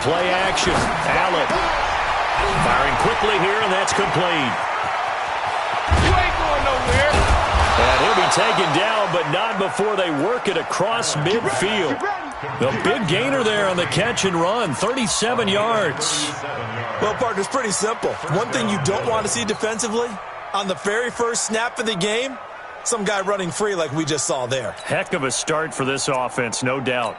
play action. Allen firing quickly here, and that's complete. You ain't going nowhere. And he'll be taken down, but not before they work it across midfield. The big gainer there on the catch and run, 37 yards. Well, partner, it's pretty simple. One thing you don't want to see defensively, on the very first snap of the game, some guy running free like we just saw there. Heck of a start for this offense, no doubt.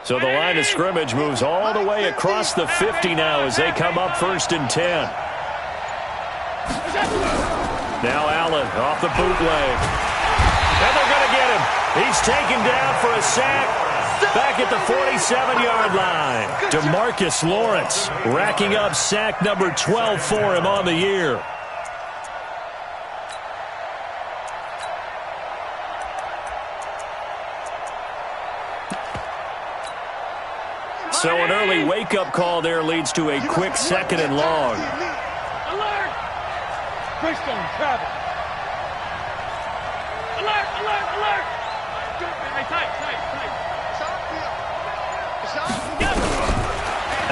So the line of scrimmage moves all the way across the 50 now as they come up 1st and 10. Now Allen off the bootleg. And they're going to get him. He's taken down for a sack back at the 47-yard line. DeMarcus Lawrence racking up sack number 12 for him on the year. So an early wake-up call there leads to a quick 2nd and long. Alert! Bridgestone, travel. Alert, alert, alert! Hey, tight.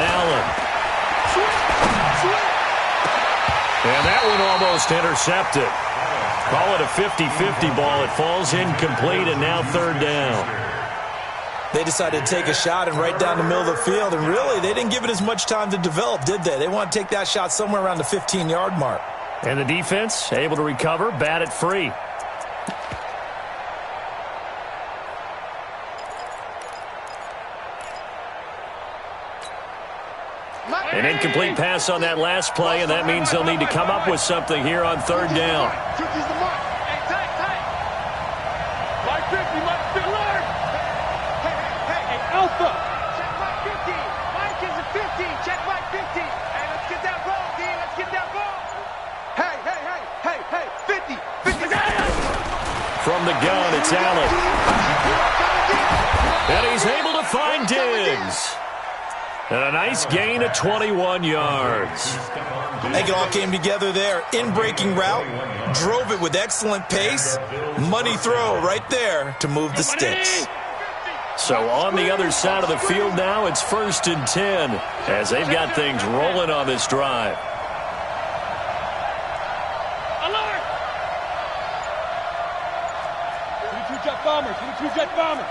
Allen. And that one almost intercepted. Call it a 50-50 ball. It falls incomplete, and now 3rd down. They decided to take a shot and right down the middle of the field, and really, they didn't give it as much time to develop, did they? They want to take that shot somewhere around the 15-yard mark. And the defense able to recover, bat it free. An incomplete pass on that last play, and that means they'll need to come up with something here on 3rd down. Alpha. Check Mike 50. Mike is a 50. Check Mike 50. Hey, let's get that ball, D. Let's get that ball. Hey. 50. From the gun, it's Allen. And he's able to find Diggs. And a nice gain of 21 yards. I think it all came together there. In-breaking route. Drove it with excellent pace. Money throw right there to move the sticks. So on the other side of the field now, it's 1st and 10 as they've got things rolling on this drive. Alert! 22-jet bomber. 22-jet bomber.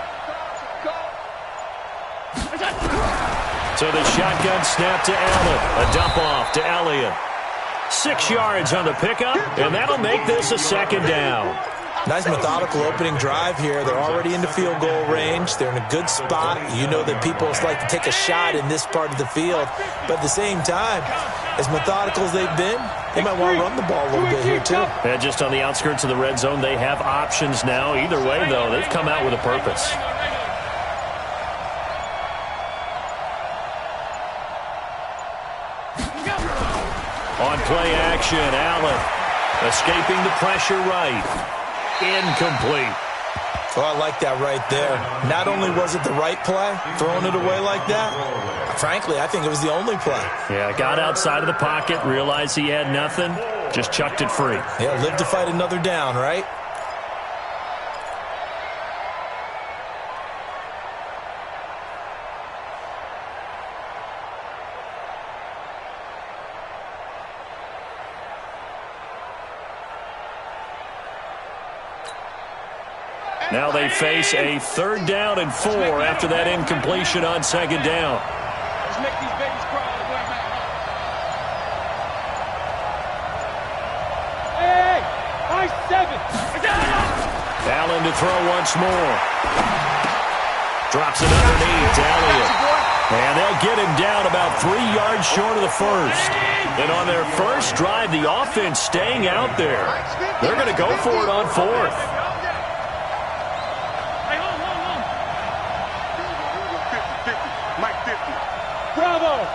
So the shotgun snap to Allen. A dump off to Elliott. 6 yards on the pickup, and that'll make this a 2nd down. Nice methodical opening drive here. They're already into field goal range. They're in a good spot. You know that people like to take a shot in this part of the field. But at the same time, as methodical as they've been, they might want to run the ball a little bit here too. And just on the outskirts of the red zone, they have options now. Either way, though, they've come out with a purpose. On play action, Allen escaping the pressure right. Incomplete. Well, I like that right there. Not only was it the right play, throwing it away like that, frankly, I think it was the only play. Yeah, got outside of the pocket, realized he had nothing, just chucked it free. Yeah, live to fight another down, right? Now they face a 3rd down and 4 after that incompletion on 2nd down. Let's make these babies crawl. Hey! High 7. Allen to throw once more. Drops it underneath to Elliott. And they'll get him down about 3 yards short of the first. And on their first drive, the offense staying out there. They're going to go for it on 4th. Bravo!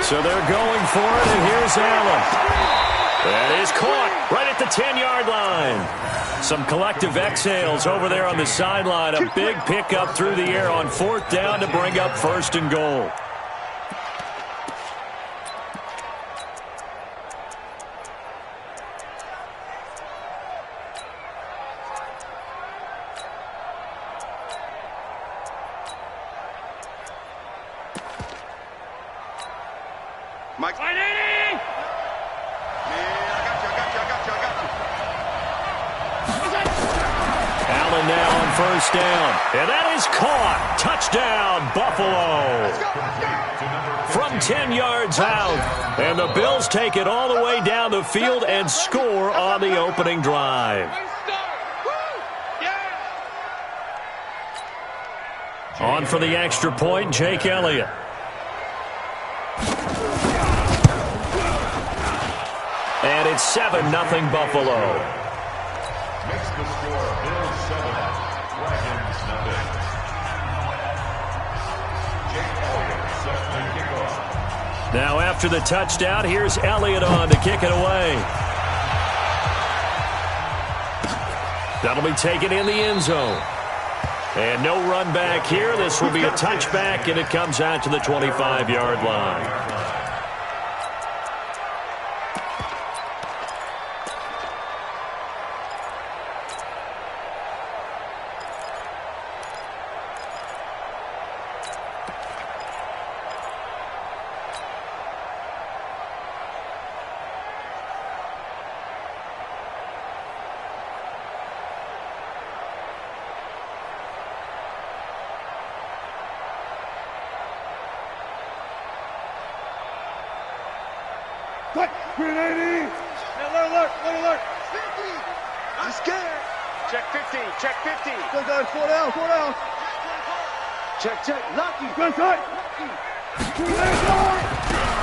So they're going for it, and here's Allen. That is caught right at the 10-yard line. Some collective exhales over there on the sideline. A big pickup through the air on 4th down to bring up 1st and goal. Mike. Man, I got you. Allen now on 1st down. And that is caught. Touchdown, Buffalo. From 10 yards out. And the Bills take it all the way down the field and score on the opening drive. On for the extra point, Jake Elliott. And it's 7-0 Buffalo. Makes the score Bills 7, Dragons nothing. Jake Elliott set the kickoff. Now after the touchdown, here's Elliott on to kick it away. That'll be taken in the end zone. And no run back here. This will be a touchback, and it comes out to the 25-yard line. Alert. I'm scared. Check 50. Check 50. Go down. 4 down. Check. Lucky. Good side.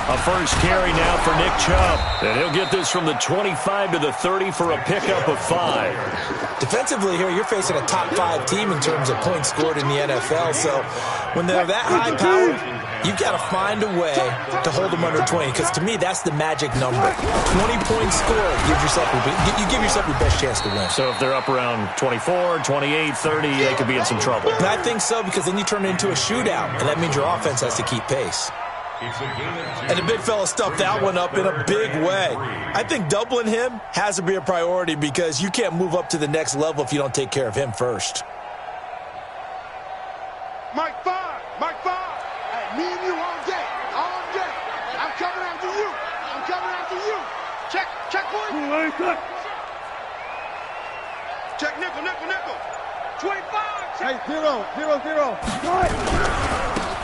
A first carry now for Nick Chubb. And he'll get this from the 25 to the 30 for a pickup of 5. Defensively here, you're facing a top 5 team in terms of points scored in the NFL. So when they're that high-powered, you've got to find a way to hold them under 20, because to me, that's the magic number. 20 points scored, you give yourself your best chance to win. So if they're up around 24, 28, 30, they could be in some trouble. And I think so, because then you turn it into a shootout, and that means your offense has to keep pace. And the big fella stuffed that one up in a big way. I think doubling him has to be a priority, because you can't move up to the next level if you don't take care of him first. Mike 5. Hey, me and you all day. I'm coming after you. Check one. Check nickel. 25. Check. Hey, 0.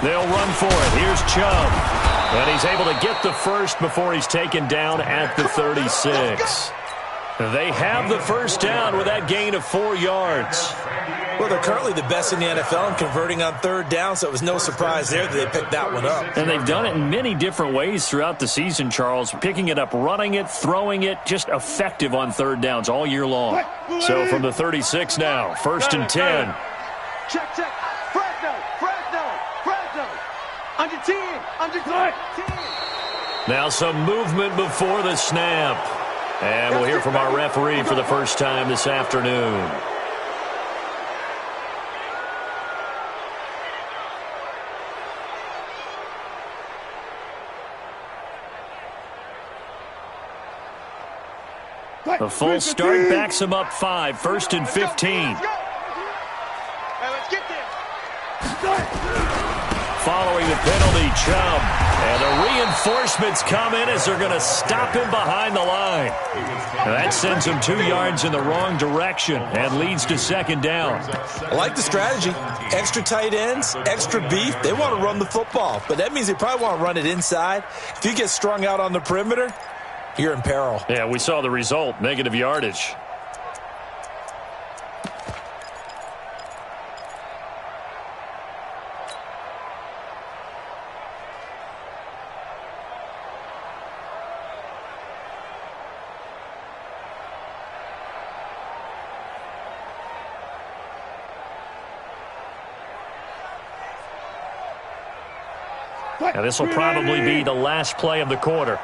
They'll run for it. Here's Chubb. And he's able to get the first before he's taken down at the 36. They have the first down with that gain of 4 yards. Well, they're currently the best in the NFL in converting on 3rd down, so it was no surprise there that they picked that one up. And they've done it in many different ways throughout the season, Charles. Picking it up, running it, throwing it, just effective on 3rd downs all year long. So from the 36 now, 1st and 10. Check. Fresno. Under 10. Now some movement before the snap. And we'll hear from our referee for the first time this afternoon. A full start backs him up 5, 1st and 15. Let's get this. Following the penalty, Chubb. And the reinforcements come in as they're going to stop him behind the line. And that sends him 2 yards in the wrong direction and leads to 2nd down. I like the strategy. Extra tight ends, extra beef. They want to run the football, but that means they probably want to run it inside. If you get strung out on the perimeter, you're in peril. Yeah, we saw the result, negative yardage. Now this will probably be the last play of the quarter.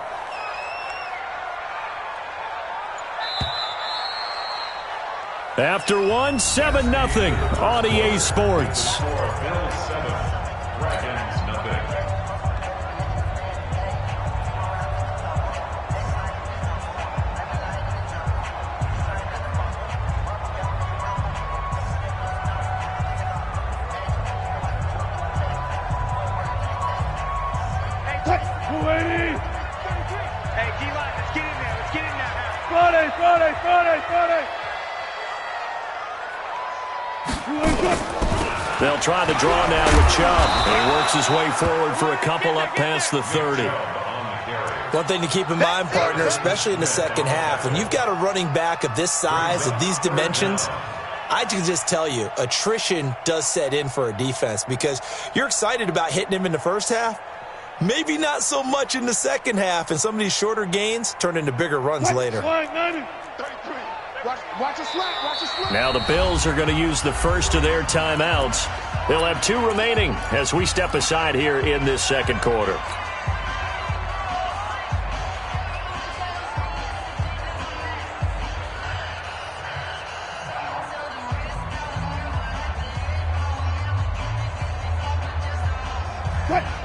After one, 7-0 on EA Sports. Bills 7, Dragons nothing. Hey, D-line, let's get in there. Let's get in there. Friday. They'll try the draw now with Chubb. He works his way forward for a couple up past the 30. One thing to keep in mind, partner, especially in the second half, when you've got a running back of this size, of these dimensions, I can just tell you, attrition does set in for a defense because you're excited about hitting him in the first half. Maybe not so much in the second half, and some of these shorter gains turn into bigger runs later. Watch a slant. Now the Bills are going to use the first of their timeouts. They'll have 2 remaining as we step aside here in this second quarter.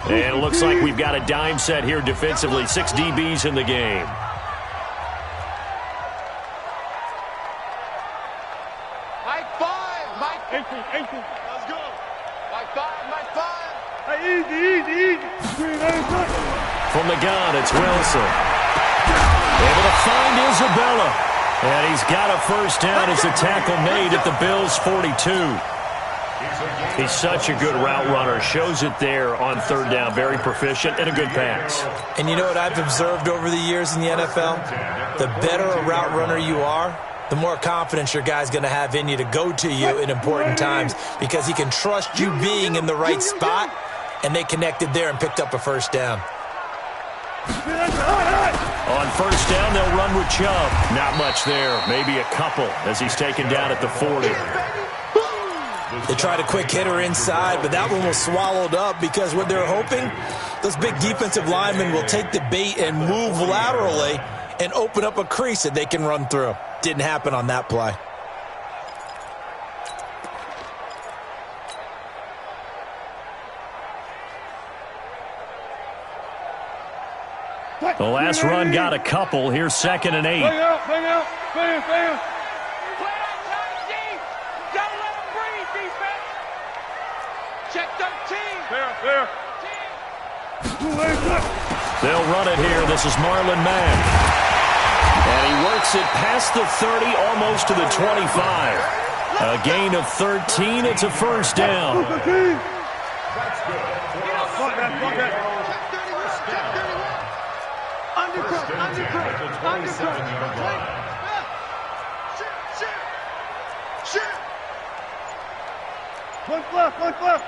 And it looks like we've got a dime set here defensively. 6 DBs in the game. Mike 5. Let's go. Mike 5. Hey, easy. From the gun, it's Wilson. Able to find Isabella. And he's got a first down as the tackle made at the Bills' 42. He's such a good route runner. Shows it there on third down. Very proficient and a good pass. And you know what I've observed over the years in the NFL? The better a route runner you are, the more confidence your guy's going to have in you to go to you in important times because he can trust you being in the right spot, and they connected there and picked up a first down. On first down, they'll run with Chubb. Not much there. Maybe a couple as he's taken down at the 40. They tried a quick hitter inside, but that one was swallowed up because what they're hoping, those big defensive linemen will take the bait and move laterally and open up a crease that they can run through. Didn't happen on that play. The last run got a couple. Here's 2nd and 8. Bang out. Don't let him breathe, defense. Check 13. Fair. They'll run it here. This is Marlon Mack. And he works it past the 30, almost to the 25. A gain of 13. It's a first down. That's good. One left.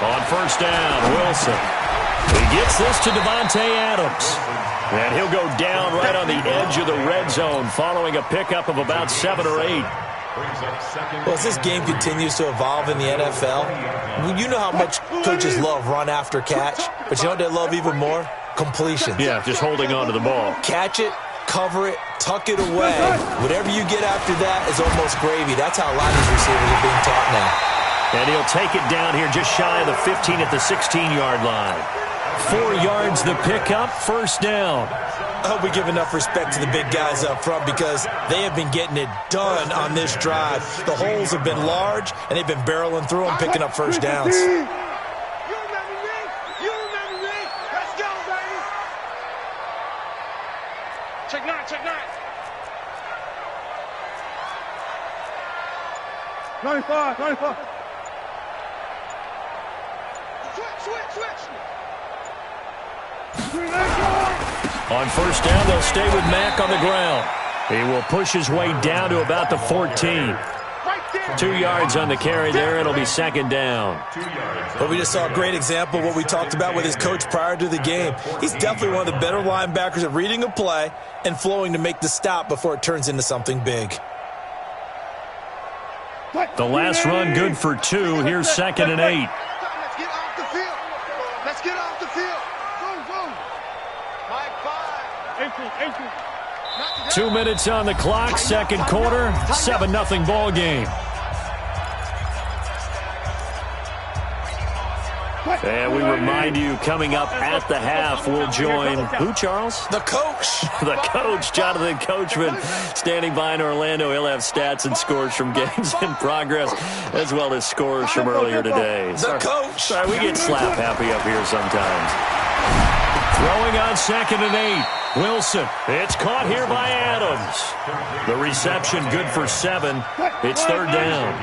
On first down, Wilson. He gets this to Devontae Adams. And he'll go down right on the edge of the red zone following a pickup of about 7 or 8. Well, as this game continues to evolve in the NFL, you know how much coaches love run after catch, but you know what they love even more? Completions. Yeah, just holding on to the ball. Catch it, cover it, tuck it away. Whatever you get after that is almost gravy. That's how a lot of these receivers are being taught now. And he'll take it down here just shy of the 15 at the 16-yard line. 4 yards the pickup, first down. I hope we give enough respect to the big guys up front because they have been getting it done on this drive. The holes have been large, and they've been barreling through them, picking up first downs. You remember me. Let's go, baby. Check 9. 95. Switch. On first down, they'll stay with Mack on the ground. He will push his way down to about the 14. 2 yards on the carry there. It'll be second down. But we just saw a great example of what we talked about with his coach prior to the game. He's definitely one of the better linebackers at reading a play and flowing to make the stop before it turns into something big. The last run good for 2. Here's 2nd and 8. Let's get off the field. Go. Mike 5. 2 minutes on the clock, second quarter, 7-0 ball game. And we remind you, coming up at the half, we'll join who, Charles? The coach. The coach, Jonathan Coachman, standing by in Orlando. He'll have stats and scores from games in progress, as well as scores from earlier today. The coach. Sorry, we get slap happy up here sometimes. Throwing on 2nd and 8. Wilson. It's caught here by Adams. The reception good for 7. It's 3rd down.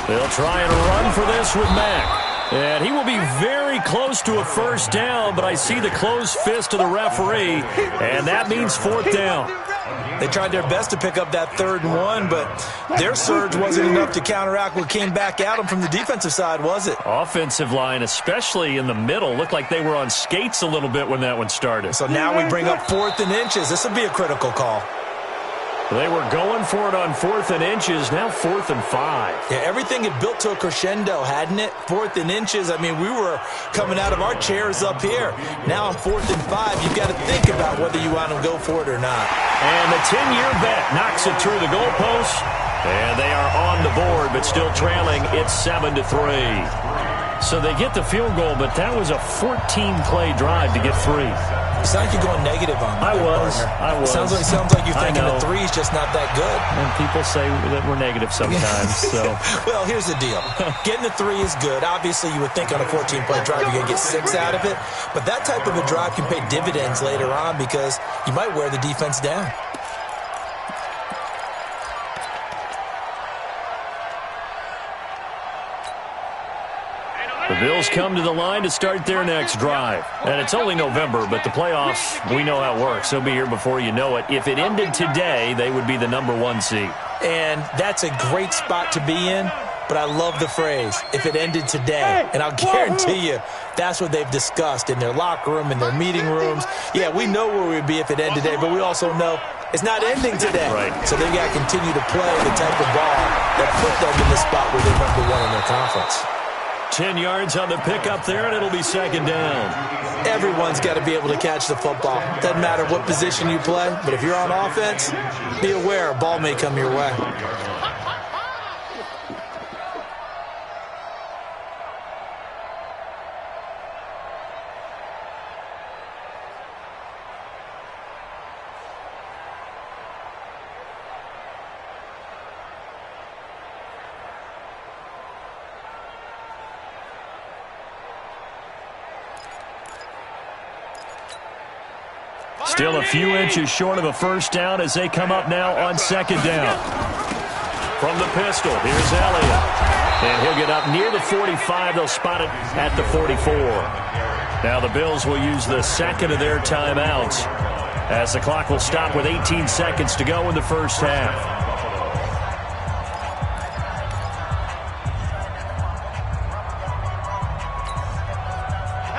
They'll try and run for this with Mack. And he will be very close to a 1st down, but I see the closed fist of the referee, and that means 4th down. They tried their best to pick up that 3rd and 1, but their surge wasn't enough to counteract what came back at them from the defensive side, was it? Offensive line, especially in the middle, looked like they were on skates a little bit when that one started. So now we bring up 4th and inches. This will be a critical call. They were going for it on 4th and inches, now 4th and 5. Yeah, everything had built to a crescendo, hadn't it? 4th and inches, I mean, we were coming out of our chairs up here. Now on 4th and 5, you've got to think about whether you want to go for it or not. And the 10-year bet knocks it through the goalpost. And they are on the board, but still trailing. It's 7-3. So they get the field goal, but that was a 14-play drive to get 3. It's not like you're going negative on that. I was. Sounds like you're thinking the 3's just not that good. And people say that we're negative sometimes. So, well, here's the deal. Getting the 3 is good. Obviously, you would think on a 14-play drive you're going to get 6 out of it. But that type of a drive can pay dividends later on because you might wear the defense down. The Bills come to the line to start their next drive. And it's only November, but the playoffs, we know how it works. They'll be here before you know it. If it ended today, they would be the #1 seed. And that's a great spot to be in, but I love the phrase, if it ended today. And I'll guarantee you, that's what they've discussed in their locker room, in their meeting rooms. Yeah, we know where we'd be if it ended today, but we also know it's not ending today. Right. So they've got to continue to play the type of ball that put them in the spot where they're #1 in their conference. 10 yards on the pickup there, and it'll be 2nd down. Everyone's got to be able to catch the football. Doesn't matter what position you play, but if you're on offense, be aware a ball may come your way. Still a few inches short of a 1st down as they come up now on 2nd down. From the pistol, here's Elliott. And he'll get up near the 45. They'll spot it at the 44. Now the Bills will use the 2nd of their timeouts as the clock will stop with 18 seconds to go in the 1st half.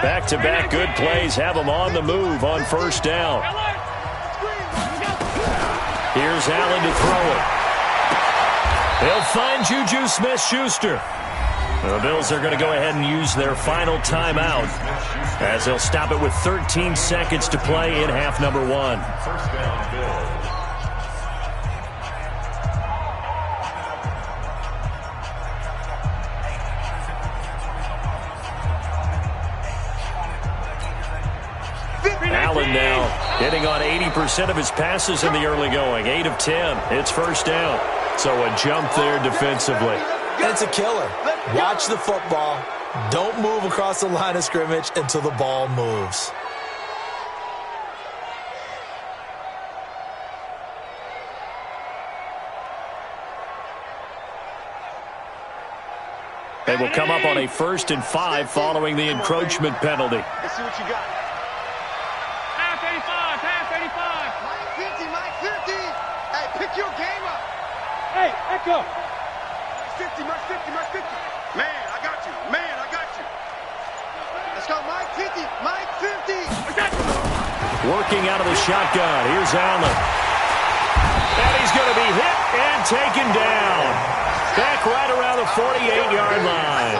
Back-to-back good plays have them on the move on 1st down. Here's Allen to throw it. They'll find Juju Smith-Schuster. The Bills are going to go ahead and use their final timeout as they'll stop it with 13 seconds to play in half number 1. First down, Bills. Allen now hitting on 80% of his passes in the early going. 8 of 10. It's 1st down. So a jump there defensively. And it's a killer. Watch the football. Don't move across the line of scrimmage until the ball moves. They will come up on a 1st and 5 following the encroachment penalty. Let's see what you got. Half 85, half 85. Mike 50, Mike 50. Hey, pick your game up. Hey, Echo. Mike 50, Mike 50, Mike 50. Man, I got you. Man, I got you. Let's go, Mike 50, Mike 50. Working out of the shotgun. Here's Allen. And he's going to be hit and taken down. Back right around the 48-yard line.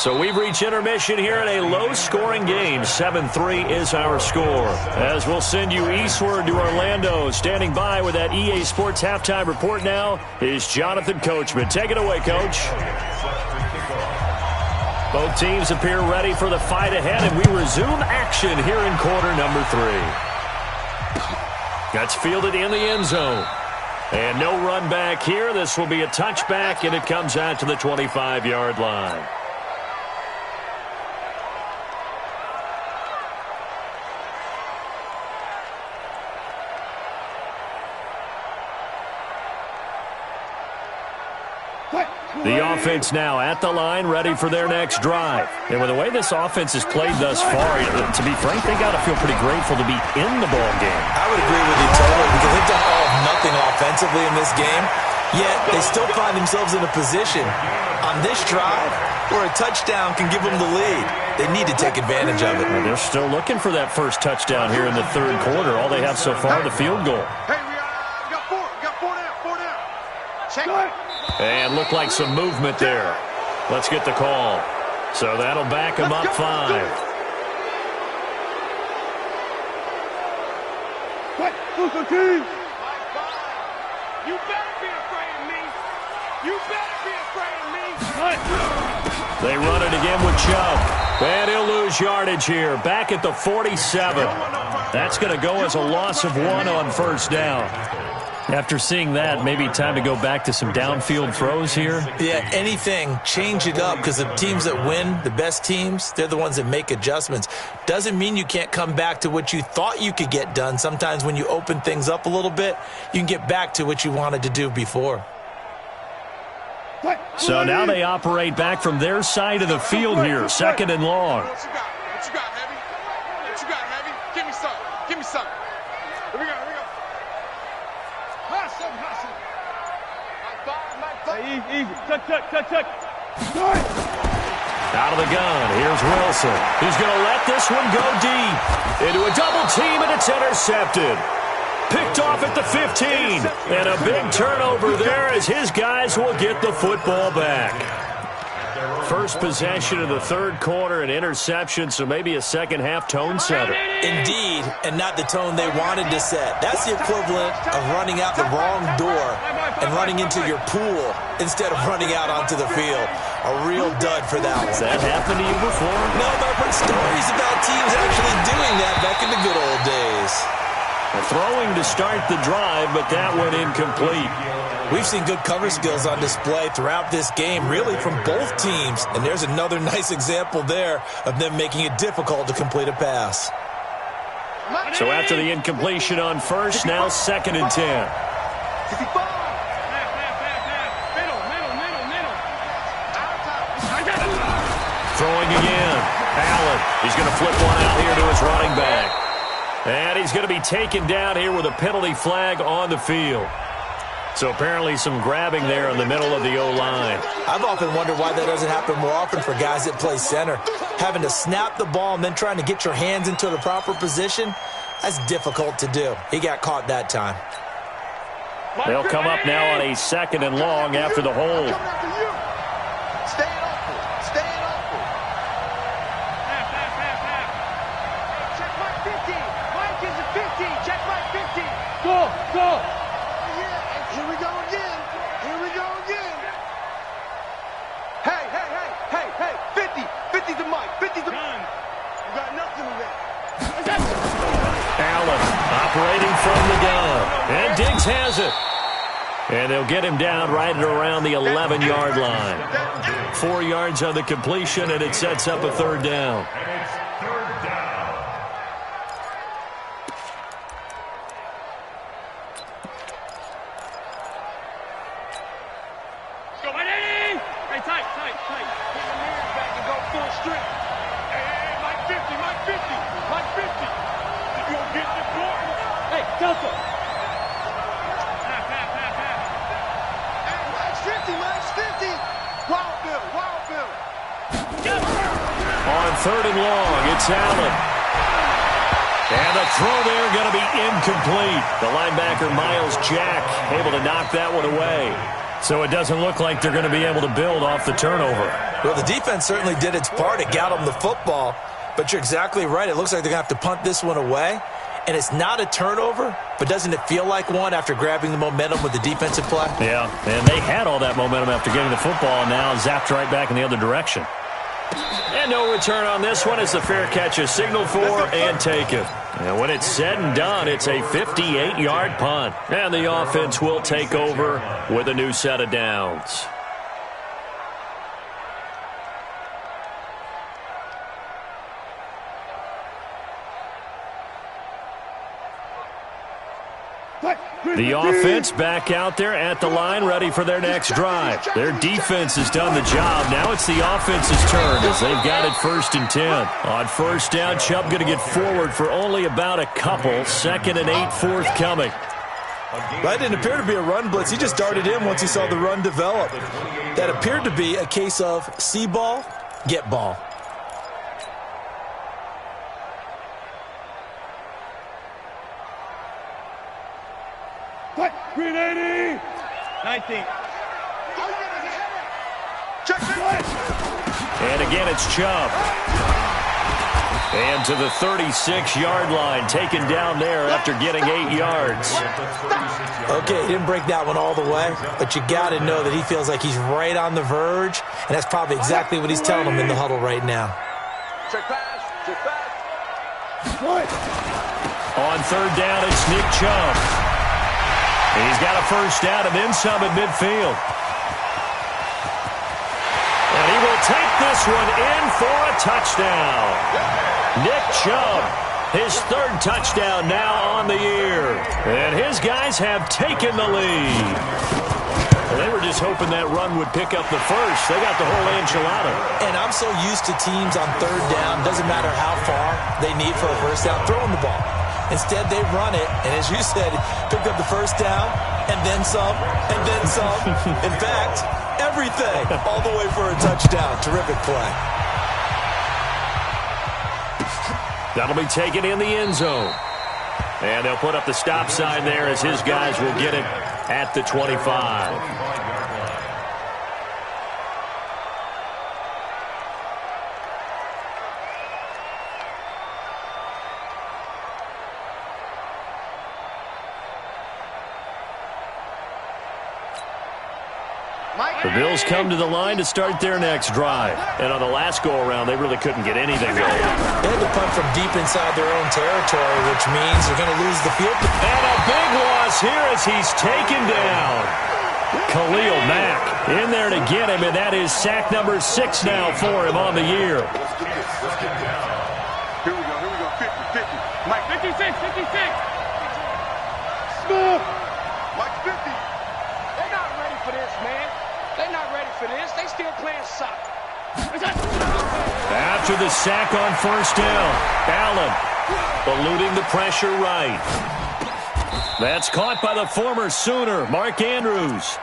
So we've reached intermission here in a low-scoring game. 7-3 is our score. As we'll send you eastward to Orlando. Standing by with that EA Sports halftime report now is Jonathan Coachman. Take it away, Coach. Both teams appear ready for the fight ahead, and we resume action here in quarter number 3. That's fielded in the end zone. And no run back here. This will be a touchback, and it comes out to the 25-yard line. The offense now at the line, ready for their next drive. And with the way this offense has played thus far, to be frank, they got to feel pretty grateful to be in the ball game. I would agree with you totally, because they've done all of nothing offensively in this game, yet they still find themselves in a position on this drive where a touchdown can give them the lead. They need to take advantage of it. And they're still looking for that first touchdown here in the third quarter. All they have so far, the field goal. Hey, we got four down. Check it. And looked like some movement there. Let's get the call. So that'll back them up 5. You better be afraid of me. You better be afraid of me. They run it again with Chubb. And he'll lose yardage here. Back at the 47. That's going to go as a loss of 1 on first down. After seeing that, maybe time to go back to some downfield throws here. Yeah, anything, change it up, because the teams that win, the best teams, they're the ones that make adjustments. Doesn't mean you can't come back to what you thought you could get done. Sometimes when you open things up a little bit, you can get back to what you wanted to do before. So now they operate back from their side of the field here, 2nd and long. What you got, Heavy? What you got, Heavy? Give me some. Here we go. Hustle. Easy. Touch. Out of the gun, here's Wilson. He's going to let this one go deep. Into a double team, and it's intercepted. Picked off at the 15. And a big turnover there as his guys will get the football back. First possession of the third quarter, an interception, so maybe a second-half tone setter. Indeed, and not the tone they wanted to set. That's the equivalent of running out the wrong door and running into your pool instead of running out onto the field. A real dud for that one. Has that happened to you before? No, but I've heard stories about teams actually doing that back in the good old days. Throwing to start the drive, but that went incomplete. We've seen good cover skills on display throughout this game, really from both teams. And there's another nice example there of them making it difficult to complete a pass. So after the incompletion on first, now 2nd and 10. Throwing again. Allen. He's going to flip one out here to his running back. And he's going to be taken down here with a penalty flag on the field. So apparently some grabbing there in the middle of the O-line. I've often wondered why that doesn't happen more often for guys that play center. Having to snap the ball and then trying to get your hands into the proper position, that's difficult to do. He got caught that time. They'll come up now on a 2nd and long after the hold. Stay open. Check my 50. Mike is a 50. Check my 50. Go. Here we go again. Hey. 50 to Mike. 50 to Mike. You got nothing in there. Allen operating from the gun. And Diggs has it. And they'll get him down right at around the 11-yard line. 4 yards on the completion, and it sets up a 3rd down. Tight. Hey, Delta. Mike's 50. Wild Bill. On 3rd and long, it's Allen. And the throw there going to be incomplete. The linebacker, Miles Jack, able to knock that one away. So it doesn't look like they're going to be able to build off the turnover. Well, the defense certainly did its part. It got them the football. But you're exactly right. It looks like they're going to have to punt this one away. And it's not a turnover, but doesn't it feel like one after grabbing the momentum with the defensive play? Yeah, and they had all that momentum after getting the football, and now zapped right back in the other direction. And no return on this one. It's a fair catch is signaled for and taken. And when it's said and done, it's a 58-yard punt. And the offense will take over with a new set of downs. The offense back out there at the line, ready for their next drive. Their defense has done the job. Now it's the offense's turn as they've got it 1st and 10. On first down, Chubb going to get forward for only about a couple. 2nd and 8 forthcoming. That didn't appear to be a run blitz. He just darted in once he saw the run develop. That appeared to be a case of see ball, get ball. Green 80! 19. And again, it's Chubb. And to the 36-yard line, taken down there after getting 8 yards. Okay, he didn't break that one all the way, but you got to know that he feels like he's right on the verge, and that's probably exactly what he's telling them in the huddle right now. Check pass. Check pass. On 3rd down, it's Nick Chubb. He's got a first down and then some at midfield. And he will take this one in for a touchdown. Nick Chubb, his 3rd touchdown now on the year. And his guys have taken the lead. Well, they were just hoping that run would pick up the first. They got the whole enchilada. And I'm so used to teams on 3rd down, doesn't matter how far they need for a first down, throwing the ball. Instead, they run it, and as you said, picked up the first down, and then some, and then some. In fact, everything, all the way for a touchdown. Terrific play. That'll be taken in the end zone. And they'll put up the stop sign there as his guys will get it at the 25. The Bills come to the line to start their next drive. And on the last go-around, they really couldn't get anything going. They had to punt from deep inside their own territory, which means they're going to lose the field. And a big loss here as he's taken down. Khalil Mack in there to get him, and that is sack number 6 now for him on the year. Here we go. 50. Mike, 56. Smooth. Mike 50. They're not ready for this, man. They're not ready for this. They still playing soccer. After the sack on first down, Allen eluding the pressure right. That's caught by the former Sooner, Mark Andrews.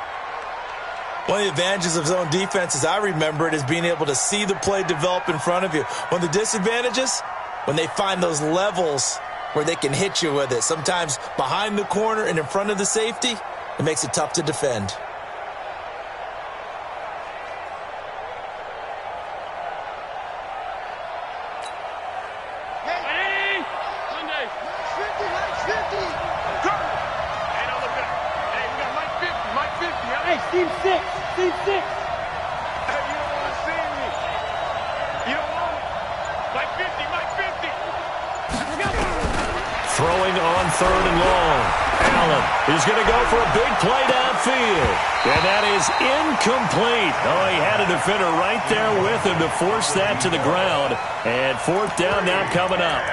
One of the advantages of zone defense, as I remember it, is being able to see the play develop in front of you. One of the disadvantages, when they find those levels where they can hit you with it, sometimes behind the corner and in front of the safety, it makes it tough to defend. Team 6. Hey, you don't want to see me. You don't want it. Mike 50. Throwing on 3rd and long. Allen is going to go for a big play downfield. And that is incomplete. Oh, he had a defender right there with him to force that to the ground. And 4th down now coming up.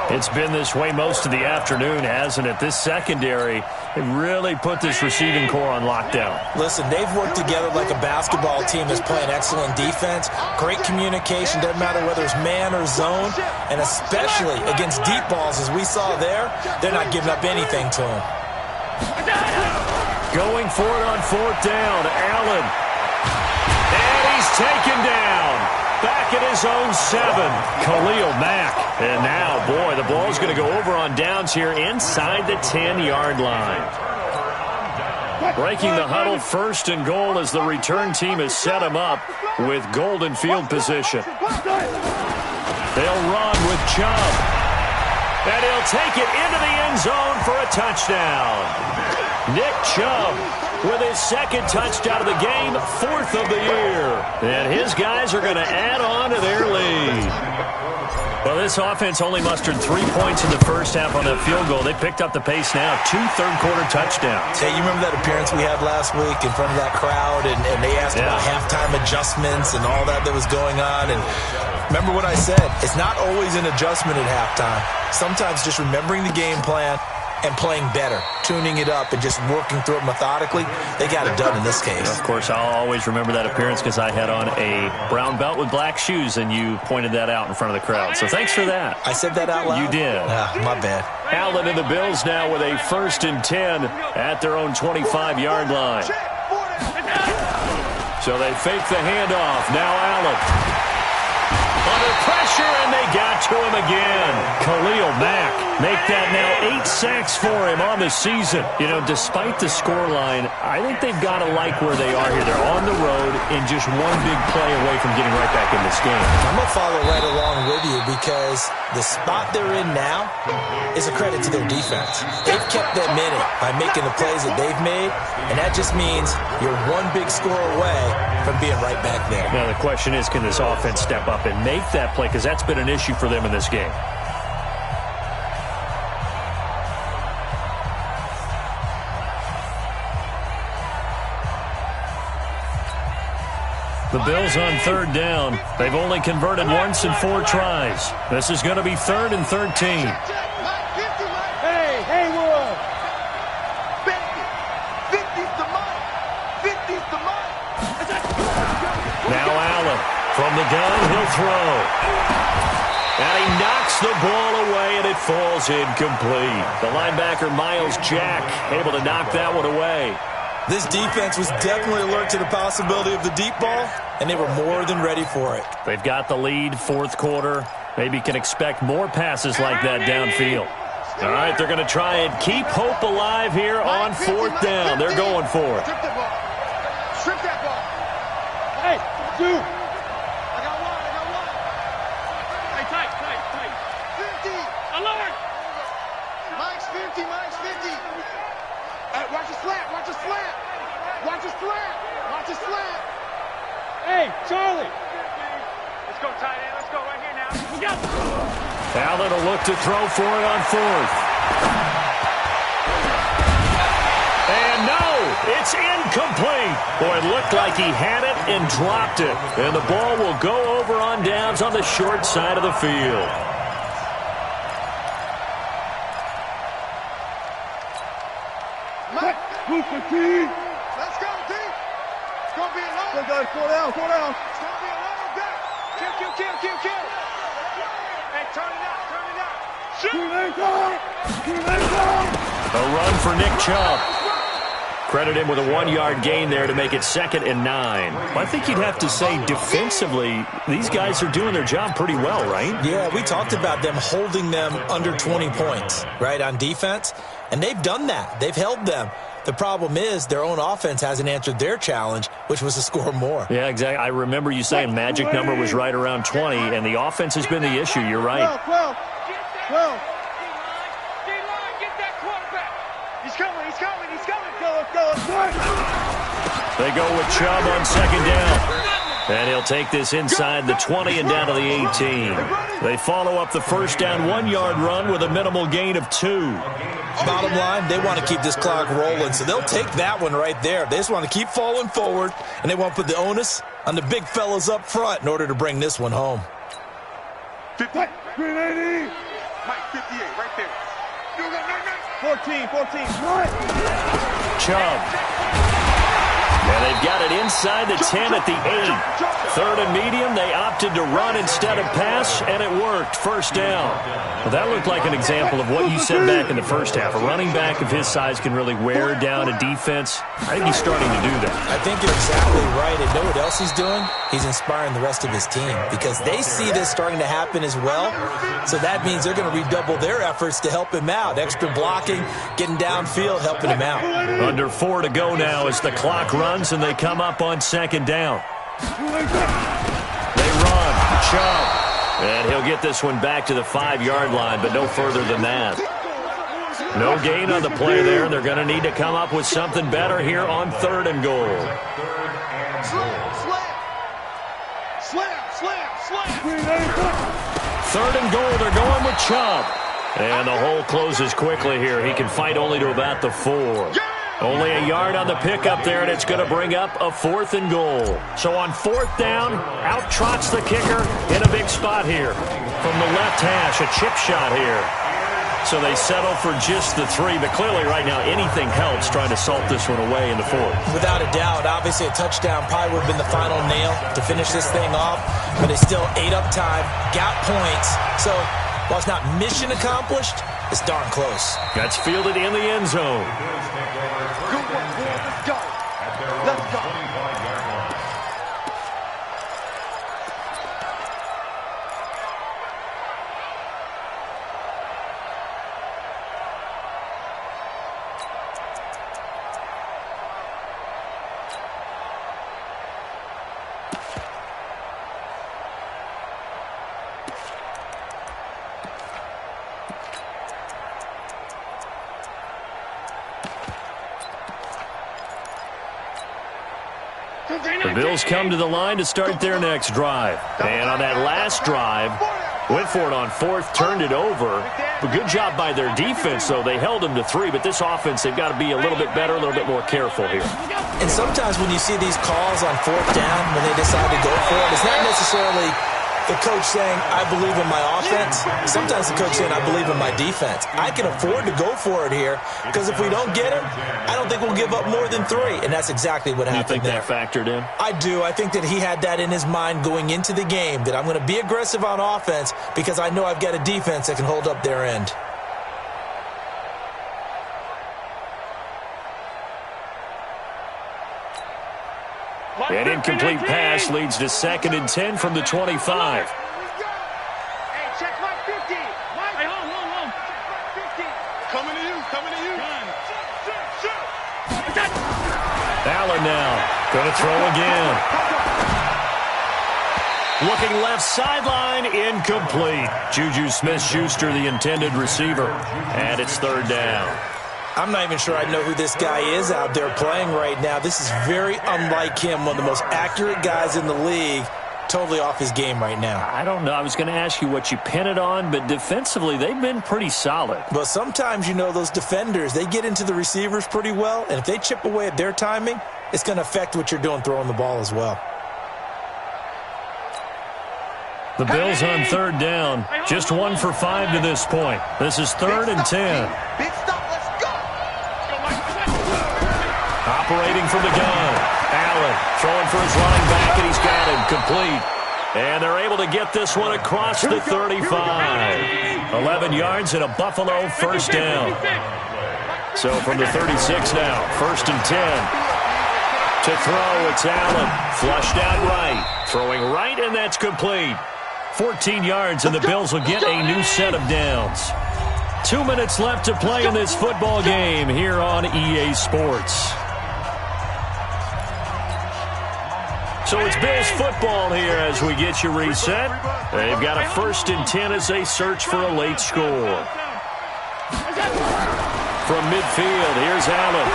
It's been this way most of the afternoon, hasn't it? This secondary, it really put this receiving core on lockdown. Listen, they've worked together like a basketball team that's playing excellent defense. Great communication, doesn't matter whether it's man or zone. And especially against deep balls, as we saw there, they're not giving up anything to them. Going for it on 4th down, Allen. And he's taken down. Back at his own 7, Khalil Mack. And now, boy, the ball's going to go over on downs here inside the 10-yard line. Breaking the huddle, 1st and goal as the return team has set him up with golden field position. They'll run with Chubb. And he'll take it into the end zone for a touchdown. Nick Chubb with his 2nd touchdown of the game, 4th of the year. And his guys are going to add on to their lead. Well, this offense only mustered 3 points in the first half on that field goal. They picked up the pace now. 2 third-quarter touchdowns. Hey, you remember that appearance we had last week in front of that crowd, and they asked about halftime adjustments and all that was going on. And remember what I said. It's not always an adjustment at halftime. Sometimes just remembering the game plan and playing better, tuning it up, and just working through it methodically. They got it done in this case. Of course, I'll always remember that appearance because I had on a brown belt with black shoes, and you pointed that out in front of the crowd. So thanks for that. I said that out loud? You did. My bad. Allen and the Bills now with a 1st and 10 at their own 25-yard line. So they fake the handoff. Now Allen. Under pressure, and they got to him again. Khalil Mack make that now 8 sacks for him on the season. You know, despite the scoreline, I think they've got to like where they are here. They're on the road and just one big play away from getting right back in this game. I'm going to follow right along with you because the spot they're in now is a credit to their defense. They've kept them in it by making the plays that they've made, and that just means you're one big score away from being right back there. Now, the question is, can this offense step up and make that play? Because that's been an issue for them in this game. The Bills on 3rd down. They've only converted once in 4 tries. This is going to be 3rd and 13. Hey, Haywood. 50's the money. 50's the money. Now Allen from the gun, he'll throw. And he knocks the ball away, and it falls incomplete. The linebacker, Miles Jack, able to knock that one away. This defense was definitely alert to the possibility of the deep ball, and they were more than ready for it. They've got the lead, 4th quarter. Maybe can expect more passes like that downfield. All right, they're going to try and keep hope alive here on 4th down. They're going for it. Strip that ball. Strip that ball. Hey, dude. I got one. Hey, tight. 50. Alert. Mike's 50. Hey, watch the slant. Watch the slant. Hey, Charlie. Let's go, tight end. Let's go right here now. Let's go. Allen will look to throw for it on 4th. And no, it's incomplete. Boy, it looked like he had it and dropped it. And the ball will go over on downs on the short side of the field. Mike. Let's go, T. It's going to be a long Go down. It's going to be a long day. Kill. Hey, turn it out. Shoot. A run for Nick Chubb. Credit him with a 1-yard gain there to make it 2nd and 9. Well, I think you'd have to say defensively, these guys are doing their job pretty well, right? Yeah, we talked about them holding them under 20 points, right, on defense. And they've done that. They've held them. The problem is their own offense hasn't answered their challenge, which was to score more. Yeah, exactly. I remember you saying magic number was right around 20, and the offense has been the issue. You're right. 12. D-line, get that quarterback. He's coming. Go. They go with Chubb on 2nd down. And he'll take this inside the 20 and down to the 18. They follow up the 1st down 1-yard run with a minimal gain of 2. Bottom line, they want to keep this clock rolling, so they'll take that one right there. They just want to keep falling forward, and they want to put the onus on the big fellas up front in order to bring this one home. 380. Mike, 58, right there. 14. Chubb. And they've got it inside the 10 at the 8. Third and medium, they opted to run instead of pass, and it worked. First down. Well, that looked like an example of what you said back in the first half. A running back of his size can really wear down a defense. I think he's starting to do that. I think you're exactly right. And know what else he's doing? He's inspiring the rest of his team because they see this starting to happen as well. So that means they're going to redouble their efforts to help him out. Extra blocking, getting downfield, helping him out. Under 4 to go now as the clock runs and they come up on second down. They run. Chubb. And he'll get this one back to the 5-yard line, but no further than that. No gain on the play there. They're going to need to come up with something better here on 3rd and goal. Third and goal. They're going with Chubb. And the hole closes quickly here. He can fight only to about the 4. Only a yard on the pickup there, and it's going to bring up a 4th and goal. So on 4th down, out trots the kicker in a big spot here. From the left hash, a chip shot here. So they settle for just the 3, but clearly right now anything helps trying to salt this one away in the 4th. Without a doubt, obviously a touchdown probably would have been the final nail to finish this thing off, but it's still ate up time, got points. So while it's not mission accomplished, it's darn close. That's fielded in the end zone. Good one, boy. Let's go. Let's go. The Bills come to the line to start their next drive. And on that last drive, went for it on 4th, turned it over. But good job by their defense, though. They held them to 3, but this offense, they've got to be a little bit better, a little bit more careful here. And sometimes when you see these calls on 4th down, when they decide to go for it, it's not necessarily the coach saying, I believe in my offense. Sometimes the coach saying, I believe in my defense. I can afford to go for it here because if we don't get him, I don't think we'll give up more than 3. And that's exactly what happened there. You think that factored in? I do. I think that he had that in his mind going into the game, that I'm going to be aggressive on offense because I know I've got a defense that can hold up their end. An incomplete pass leads to 2nd and 10 from the 25. Hey, check my 50. Hey, hold. Coming to you. Allen now going to throw again. Looking left sideline, incomplete. Juju Smith-Schuster, the intended receiver. And it's 3rd down. I'm not even sure I know who this guy is out there playing right now. This is very unlike him, one of the most accurate guys in the league. Totally off his game right now. I don't know. I was going to ask you what you pin it on, but defensively, they've been pretty solid. But sometimes, you know, those defenders, they get into the receivers pretty well, and if they chip away at their timing, it's going to affect what you're doing throwing the ball as well. The Bills on 3rd down, just 1 for 5 to this point. This is 3rd and 10. Big stop. Let's go. Operating from the gun. Allen throwing for his running back, and he's got him complete. And they're able to get this one across the 35. 11 yards and a Buffalo first down. So from the 36 now, 1st and 10. To throw, it's Allen. Flushed out right. Throwing right, and that's complete. 14 yards, and the Bills will get a new set of downs. 2 minutes left to play in this football game here on EA Sports. So it's Bills football here as we get you reset. They've got a 1st and 10 as they search for a late score. From midfield, here's Allen.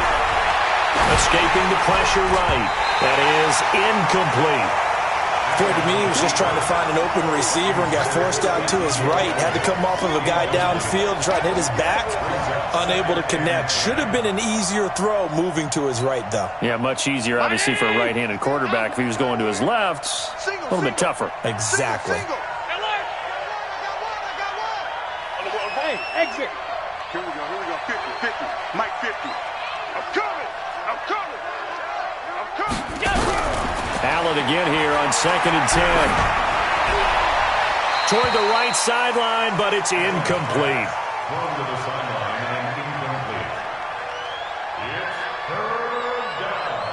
Escaping the pressure right. That is incomplete. Appeared to me he was just trying to find an open receiver and got forced out to his right. Had to come off of a guy downfield, try to hit his back. Unable to connect. Should have been an easier throw moving to his right, though. Yeah, much easier, obviously, for a right-handed quarterback. If he was going to his left, a little bit tougher. Exactly. Hey, exit. Here we go. 50. Mike 50. I'm coming. Allen again here on 2nd and 10. Toward the right sideline, but it's incomplete. Thrown to the sideline and incomplete. It's 3rd down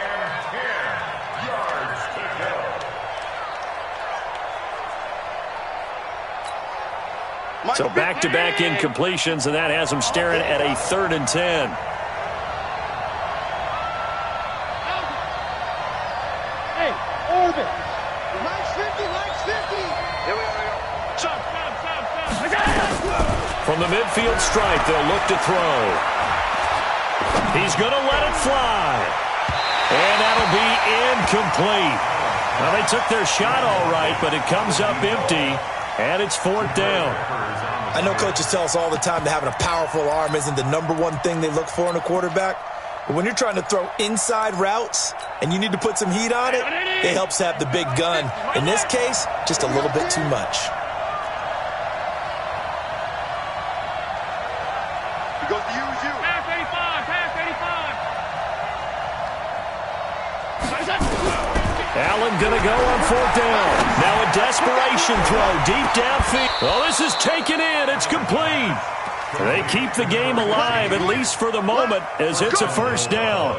and 10 yards to go. So back-to-back incompletions, and that has them staring at a 3rd and 10. Hey, Orbit. Mike's 50, Mike's 50. Here we go. Stop. From the midfield stripe, they'll look to throw. He's going to let it fly. And that'll be incomplete. Well, they took their shot all right, but it comes up empty, and it's 4th down. I know coaches tell us all the time that having a powerful arm isn't the #1 thing they look for in a quarterback. But when you're trying to throw inside routes and you need to put some heat on it, it helps to have the big gun. In this case, just a little bit too much. He goes to use you. Pass 85, pass 85. Allen going to go on 4th down. Now a desperation throw deep downfield. Oh, this is taken in. It's complete. They keep the game alive, at least for the moment, as it's a 1st down.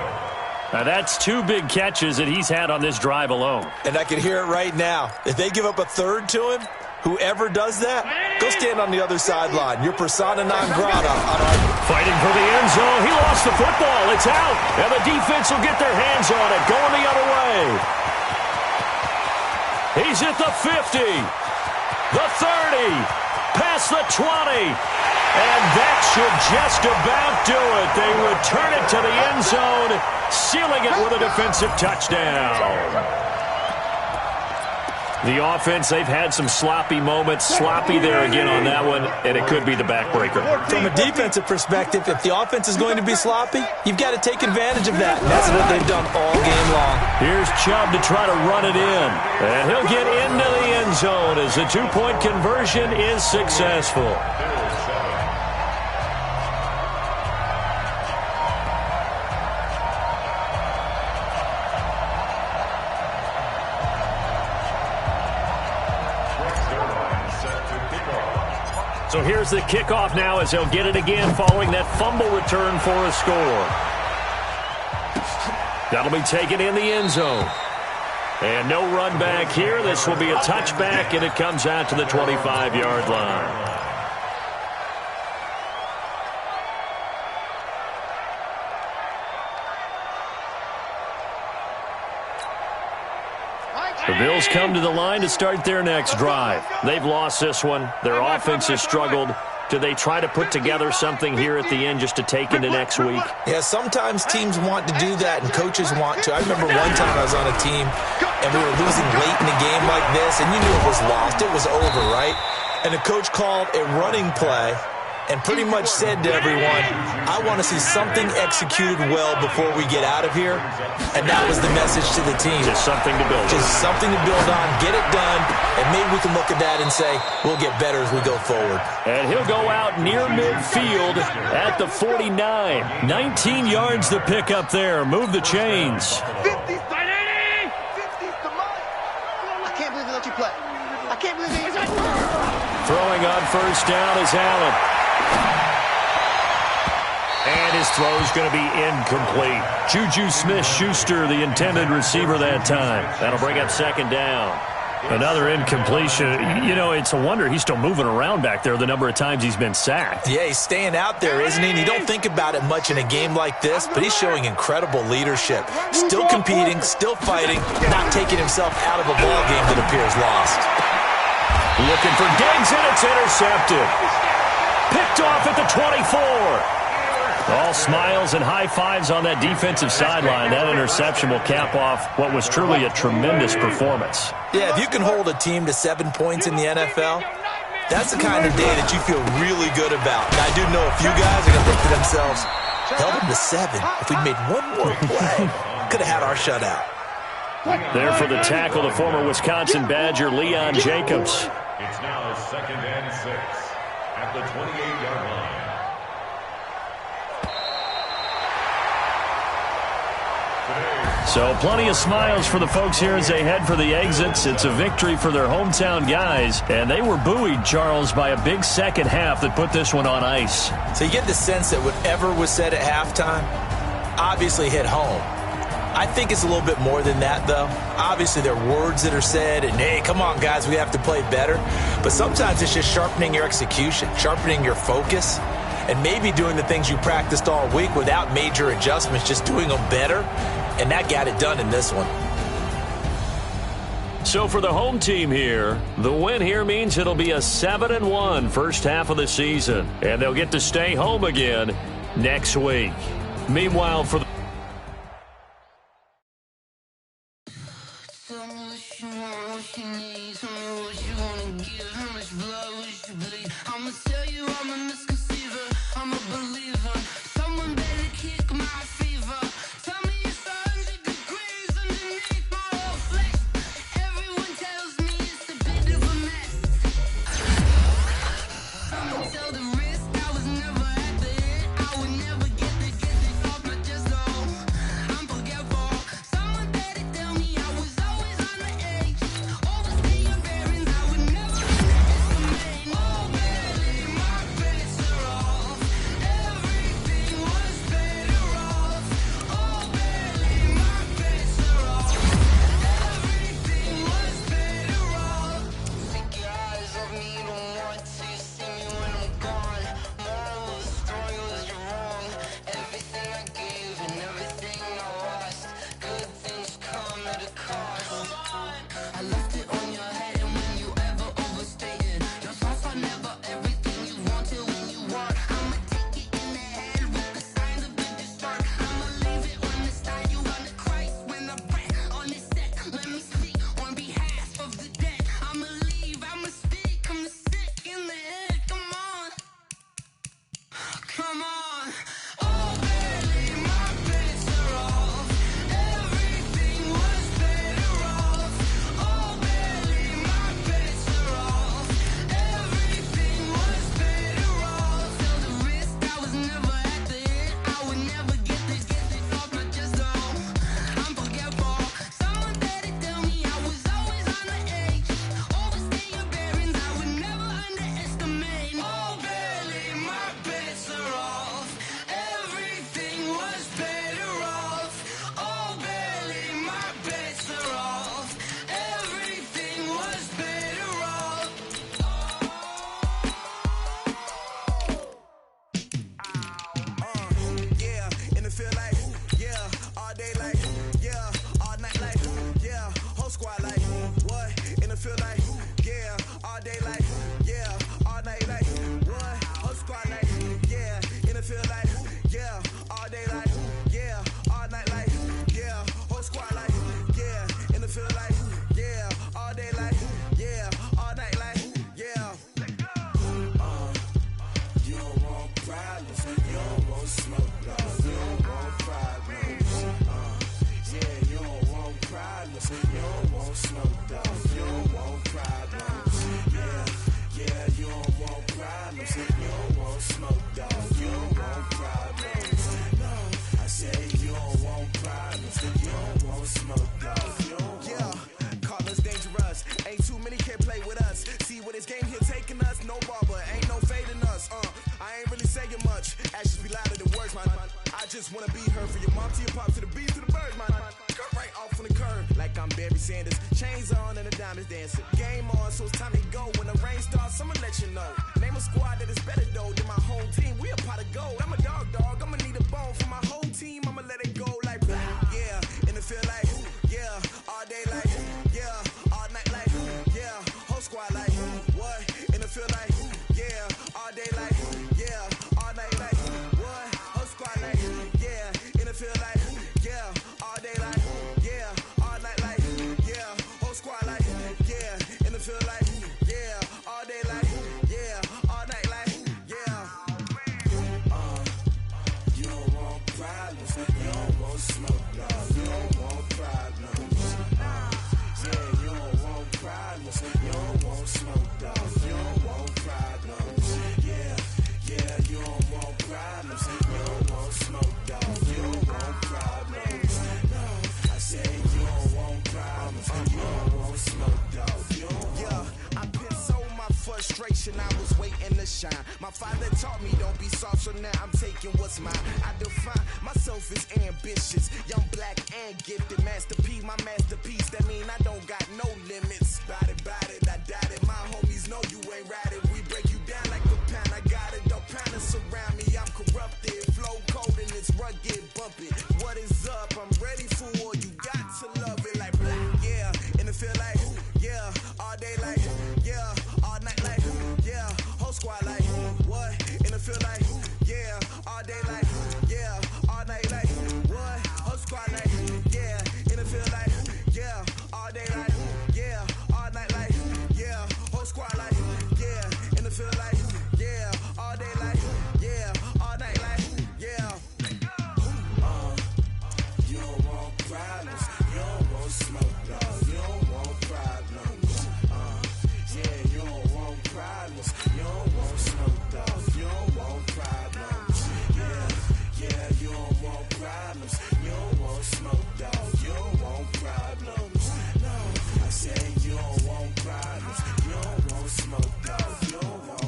Now, that's 2 big catches that he's had on this drive alone. And I can hear it right now. If they give up a 3rd to him, whoever does that, go stand on the other sideline. You're persona non grata on our... Fighting for the end zone. He lost the football. It's out. And the defense will get their hands on it. Going the other way. He's at the 50. The 30. Past the 20. And that should just about do it. They return it to the end zone, sealing it with a defensive touchdown. The offense, they've had some sloppy moments. Sloppy there again on that one, and it could be the backbreaker. From a defensive perspective, if the offense is going to be sloppy, you've got to take advantage of that. And that's what they've done all game long. Here's Chubb to try to run it in. And he'll get into the end zone as the 2-point conversion is successful. So here's the kickoff now as they'll get it again following that fumble return for a score. That'll be taken in the end zone. And no run back here. This will be a touchback, and it comes out to the 25-yard line. The Bills come to the line to start their next drive. They've lost this one. Their offense has struggled. Do they try to put together something here at the end just to take into next week? Yeah, sometimes teams want to do that and coaches want to. I remember one time I was on a team and we were losing late in a game like this, and you knew it was lost. It was over, right? And the coach called a running play and pretty much said to everyone, I want to see something executed well before we get out of here. And that was the message to the team. Just something to build on. Just something to build on, get it done, and maybe we can look at that and say, we'll get better as we go forward. And he'll go out near midfield at the 49. 19 yards to pick up there. Move the chains. 50's the 50's the money. I can't believe they let you play. I can't believe they... Throwing on first down is Allen. And his throw's going to be incomplete. Juju Smith-Schuster, the intended receiver that time. That'll bring up second down. Another incompletion. You know, it's a wonder he's still moving around back there the number of times he's been sacked. Yeah, he's staying out there, isn't he? And you don't think about it much in a game like this, but he's showing incredible leadership. Still competing, still fighting, not taking himself out of a ball game that appears lost. Looking for Diggs, and it's intercepted. Picked off at the 24. All smiles and high fives on that defensive sideline. That interception will cap off what was truly a tremendous performance. Yeah, if you can hold a team to 7 points in the NFL, that's the kind of day that you feel really good about. And I do know a few guys are going to think to themselves, held them to 7. If we'd made one more play, could have had our shutout. There for the tackle, the former Wisconsin Badger, Leon Jacobs. It's now 2nd and 6 at the 28-yard line. Today's So plenty of smiles for the folks here as they head for the exits. It's a victory for their hometown guys, and they were buoyed, Charles, by a big second half that put this one on ice. So you get the sense that whatever was said at halftime obviously hit home. I think it's a little bit more than that, though. Obviously, there are words that are said, and, hey, come on, guys, we have to play better. But sometimes it's just sharpening your execution, sharpening your focus, and maybe doing the things you practiced all week without major adjustments, just doing them better. And that got it done in this one. So for the home team here, the win here means it'll be a 7-1 first half of the season, and they'll get to stay home again next week. Meanwhile, for the shine. My father taught me don't be soft, so now I'm taking what's mine. I define myself as ambitious, young, black, and gifted. Master P, my masterpiece. That mean I don't got no limits. Bout it, I doubt it. My homies know you ain't ratted. We break you down like a pound. I got it, don't pound to surround me. I'm corrupted, flow cold and it's rugged, bumpy. What is up? I'm ready for war. You got to love it like blah, yeah. And it feel like, yeah. All day like, yeah. All night like, yeah. Whole squad like, what? And it feel like, yeah. All day like, yeah. All night like, what? Whole squad like, yeah. And it feel like, yeah. All day like, yeah. All night like, yeah. Whole squad like, yeah. And it feel like, yeah. All day like, yeah. All night like, yeah. You don't want problems. You don't want smoke, dog. You don't want problems. Yeah, you don't want problems. You don't want smoke, dog. You don't want problems. Yeah, you don't want problems. You don't want smoke, dog. You don't want problems. No, I said you don't want problems. You don't want smoke, dog. You don't want.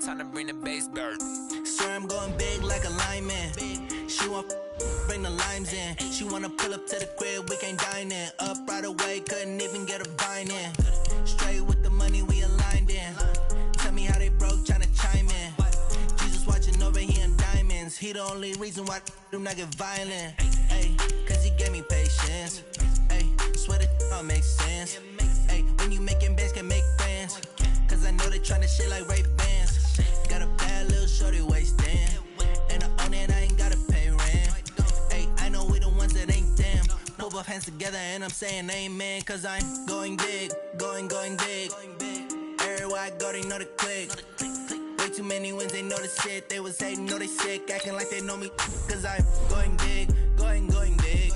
Time to bring the bass bird. Swear I'm going big like a lineman. She want bring the limes in. She wanna pull up to the crib, we can't dine in. Up right away, couldn't even get a vine in. Straight with the money we aligned in. Tell me how they broke, tryna chime in. Jesus watching over here in diamonds. He the only reason why do not get violent. Ay, cause he gave me patience. Ay, swear that all makes sense. Ay, when you making bands, can make friends. Cause I know they tryna shit like Ray-Bans. Got a bad little shorty wasting. And I own it, I ain't gotta pay rent. Ay, I know we the ones that ain't them. Put both hands together and I'm saying amen. Cause I'm going big, going big. Everywhere I go, they know the click. Way too many wins, they know the shit. They was hating, know they sick, acting like they know me. Cause I'm going big, going big.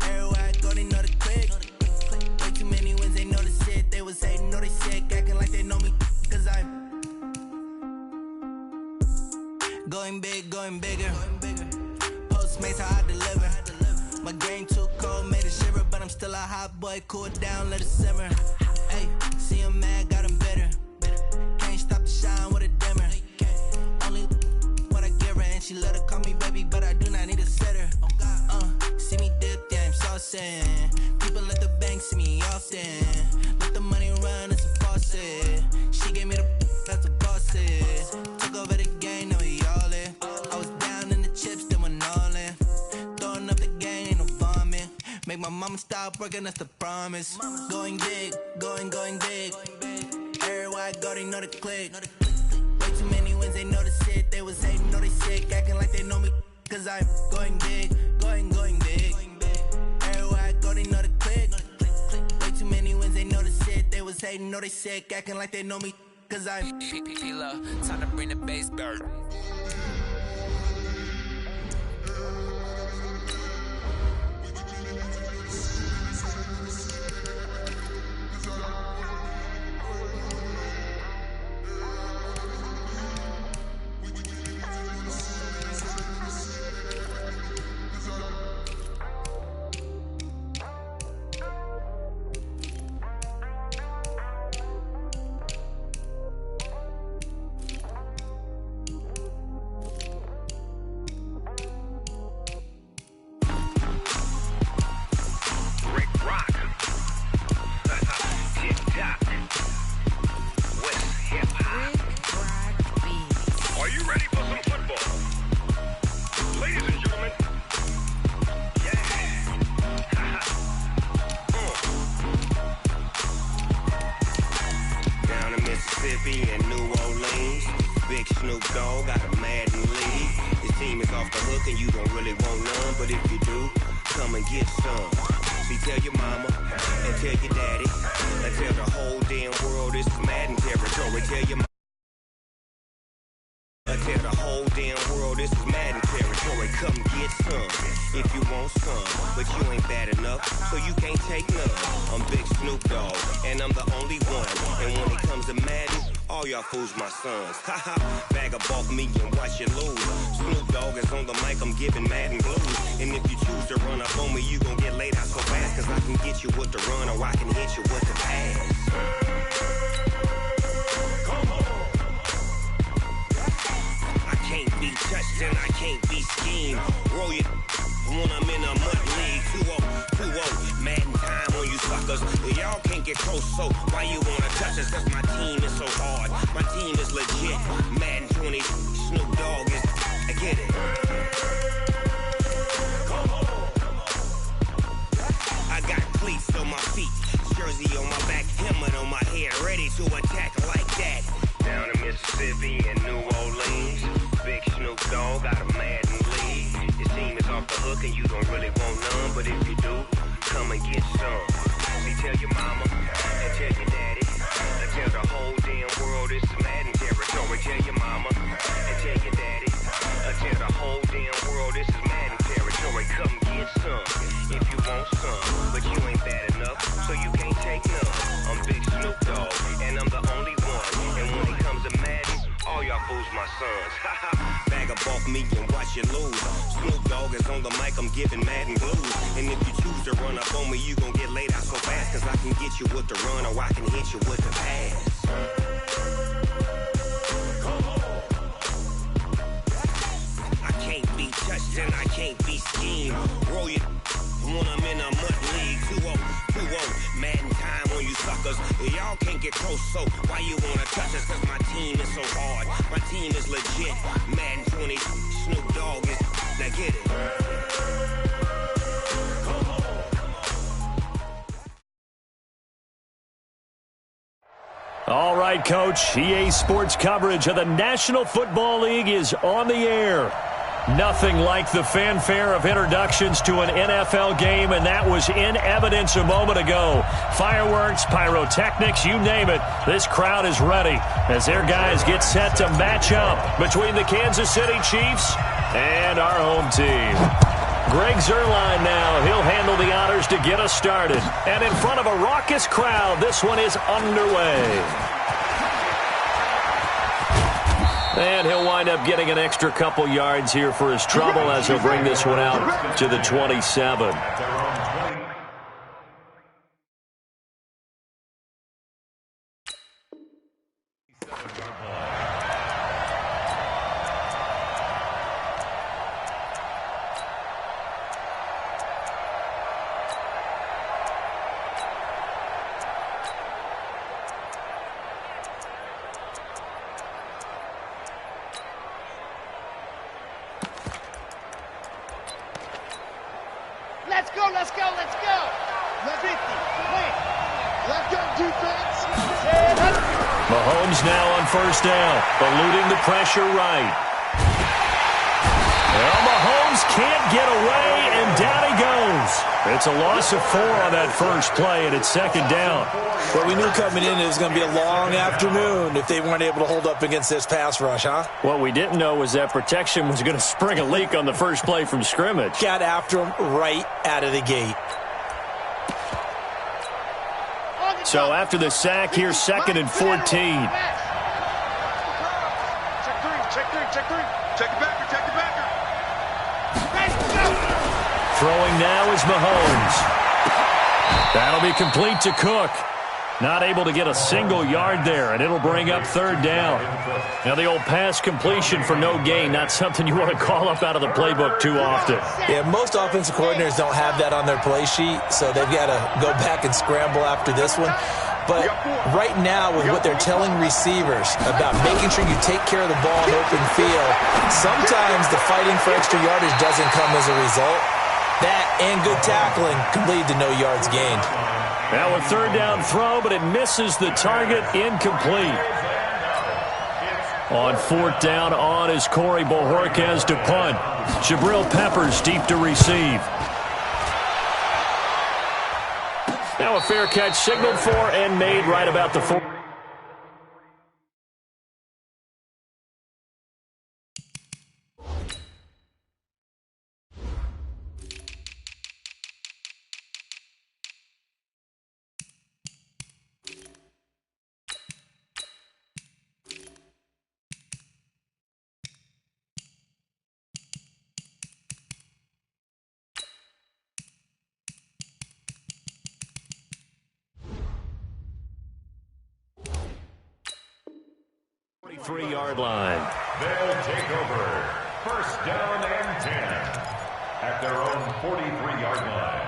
Everywhere I go, they know the click. Way too many wins, they know the shit. They was hating, know they sick, acting like they know me. Cause I'm going big, going bigger. Postmates, how I deliver. My game too cold, made it shiver. But I'm still a hot boy, cool it down, let it simmer. Ay, see him mad, got him bitter. Can't stop the shine with a dimmer. Only what I give her, and she let her call me baby, but I do not need a sitter. See me dip, yeah, I'm saucing. People at the bank see me often. Let the money run, it's a faucet. She gave me the that's a boss it. Took over the game, now we all in. I was down in the chips, then went all in. Throwing up the game, ain't no vomit. Make my mama stop working, that's the promise. Going big, going big. Everywhere I go, they know the click. Way too many wins, they know the shit. They was hating, know they sick, acting like they know me. Cause I'm going big, going big. Everywhere I go, they know the click. Way too many wins, they know the shit. They was hating, know they sick, acting like they know me. Cause I'm P-P-P-Lo, time to bring the bass bird. Big Snoop Dogg got a Madden league. His team is off the hook and you don't really want none, but if you do, come and get some. See, tell your mama and tell your daddy and tell the whole damn world this is Madden territory. Tell your mama. Tell the whole damn world this is Madden territory. Come get some if you want some, but you ain't bad enough, so you can't take none. I'm Big Snoop Dogg, and I'm the only one. And when it comes to Madden, all y'all fools my sons. Haha, bag up off me and watch you lose. Snoop Dogg is on the mic, I'm giving Madden blues. And if you choose to run up on me, you gon' get laid out so fast, cause I can get you with the run or I can hit you with the pass. Can't be touched and I can't be schemed. Roll you when I'm in a mud league. 2-0, Madden time on you suckers. Y'all can't get close, so why you wanna touch us? Cause my team is so hard. My team is legit. Madden 20, Snoop Dogg is. I get it. I got cleats on my feet, jersey on my back, helmet on my head, ready to attack like that. Down in Mississippi and New Orleans, Big Snoop Dogg got a Madden league. His team is off the hook and you don't really want none, but if you do, come and get some. See, tell your mama and tell your daddy and tell the whole damn world this is Madden territory. Tell your mama and tell your daddy and tell the whole damn world this is Madden territory. Come get some if you want some, but you ain't bad enough, so you can't take none. I'm Big Snoop Dogg, and I'm the only one. And when it comes to Madden, all y'all fools my sons. Bag up off me and watch you lose. Snoop Dogg is on the mic, I'm giving Madden blues. And if you choose to run up on me, you gon' get laid out so fast, cause I can get you with the run or I can hit you with the pass. I can't be touched and I can't be schemed. Roll you when I'm in a mud league. 2-0, Madden time on you suckers. Y'all can't get close, so why you wanna touch us? Cause my team is so hard. My team is legit. Madden 20, Snoop Dogg is. Now get it. All right, Coach. EA Sports coverage of the National Football League is on the air. Nothing like the fanfare of introductions to an NFL game, and that was in evidence a moment ago. Fireworks, pyrotechnics, you name it. This crowd is ready as their guys get set to match up between the Kansas City Chiefs and our home team. Greg Zuerlein now. He'll handle the honors to get us started. And in front of a raucous crowd, this one is underway. And he'll wind up getting an extra couple yards here for his trouble as he'll bring this one out to the 27. Let's go, let's go, let's go. Let's 50. Wait. Let's go, defense. Mahomes now on first down, eluding the pressure right. Well, Mahomes can't get away, and down he goes. It's a loss of 4 on that first play, and it's second down. Well, we knew coming in it was going to be a long afternoon if they weren't able to hold up against this pass rush, huh? What we didn't know was that protection was going to spring a leak on the first play from scrimmage. Got after him right out of the gate. So after the sack, here's second and 14. Check three, check three. Check it back, check it back. Throwing now is Mahomes. That'll be complete to Cook. Not able to get a single yard there, and it'll bring up third down. Now the old pass completion for no gain, not something you want to call up out of the playbook too often. Yeah, most offensive coordinators don't have that on their play sheet, so they've got to go back and scramble after this one. But right now, with what they're telling receivers about making sure you take care of the ball in open field, sometimes the fighting for extra yardage doesn't come as a result. That and good tackling can lead to no yards gained. Now a third down throw, but it misses the target, incomplete. On 4th down, on is Corey Bojorquez to punt. Jabril Peppers deep to receive. Now a fair catch signaled for and made right about the 4. Yard line. They'll take over. First down and 10 at their own 43-yard line.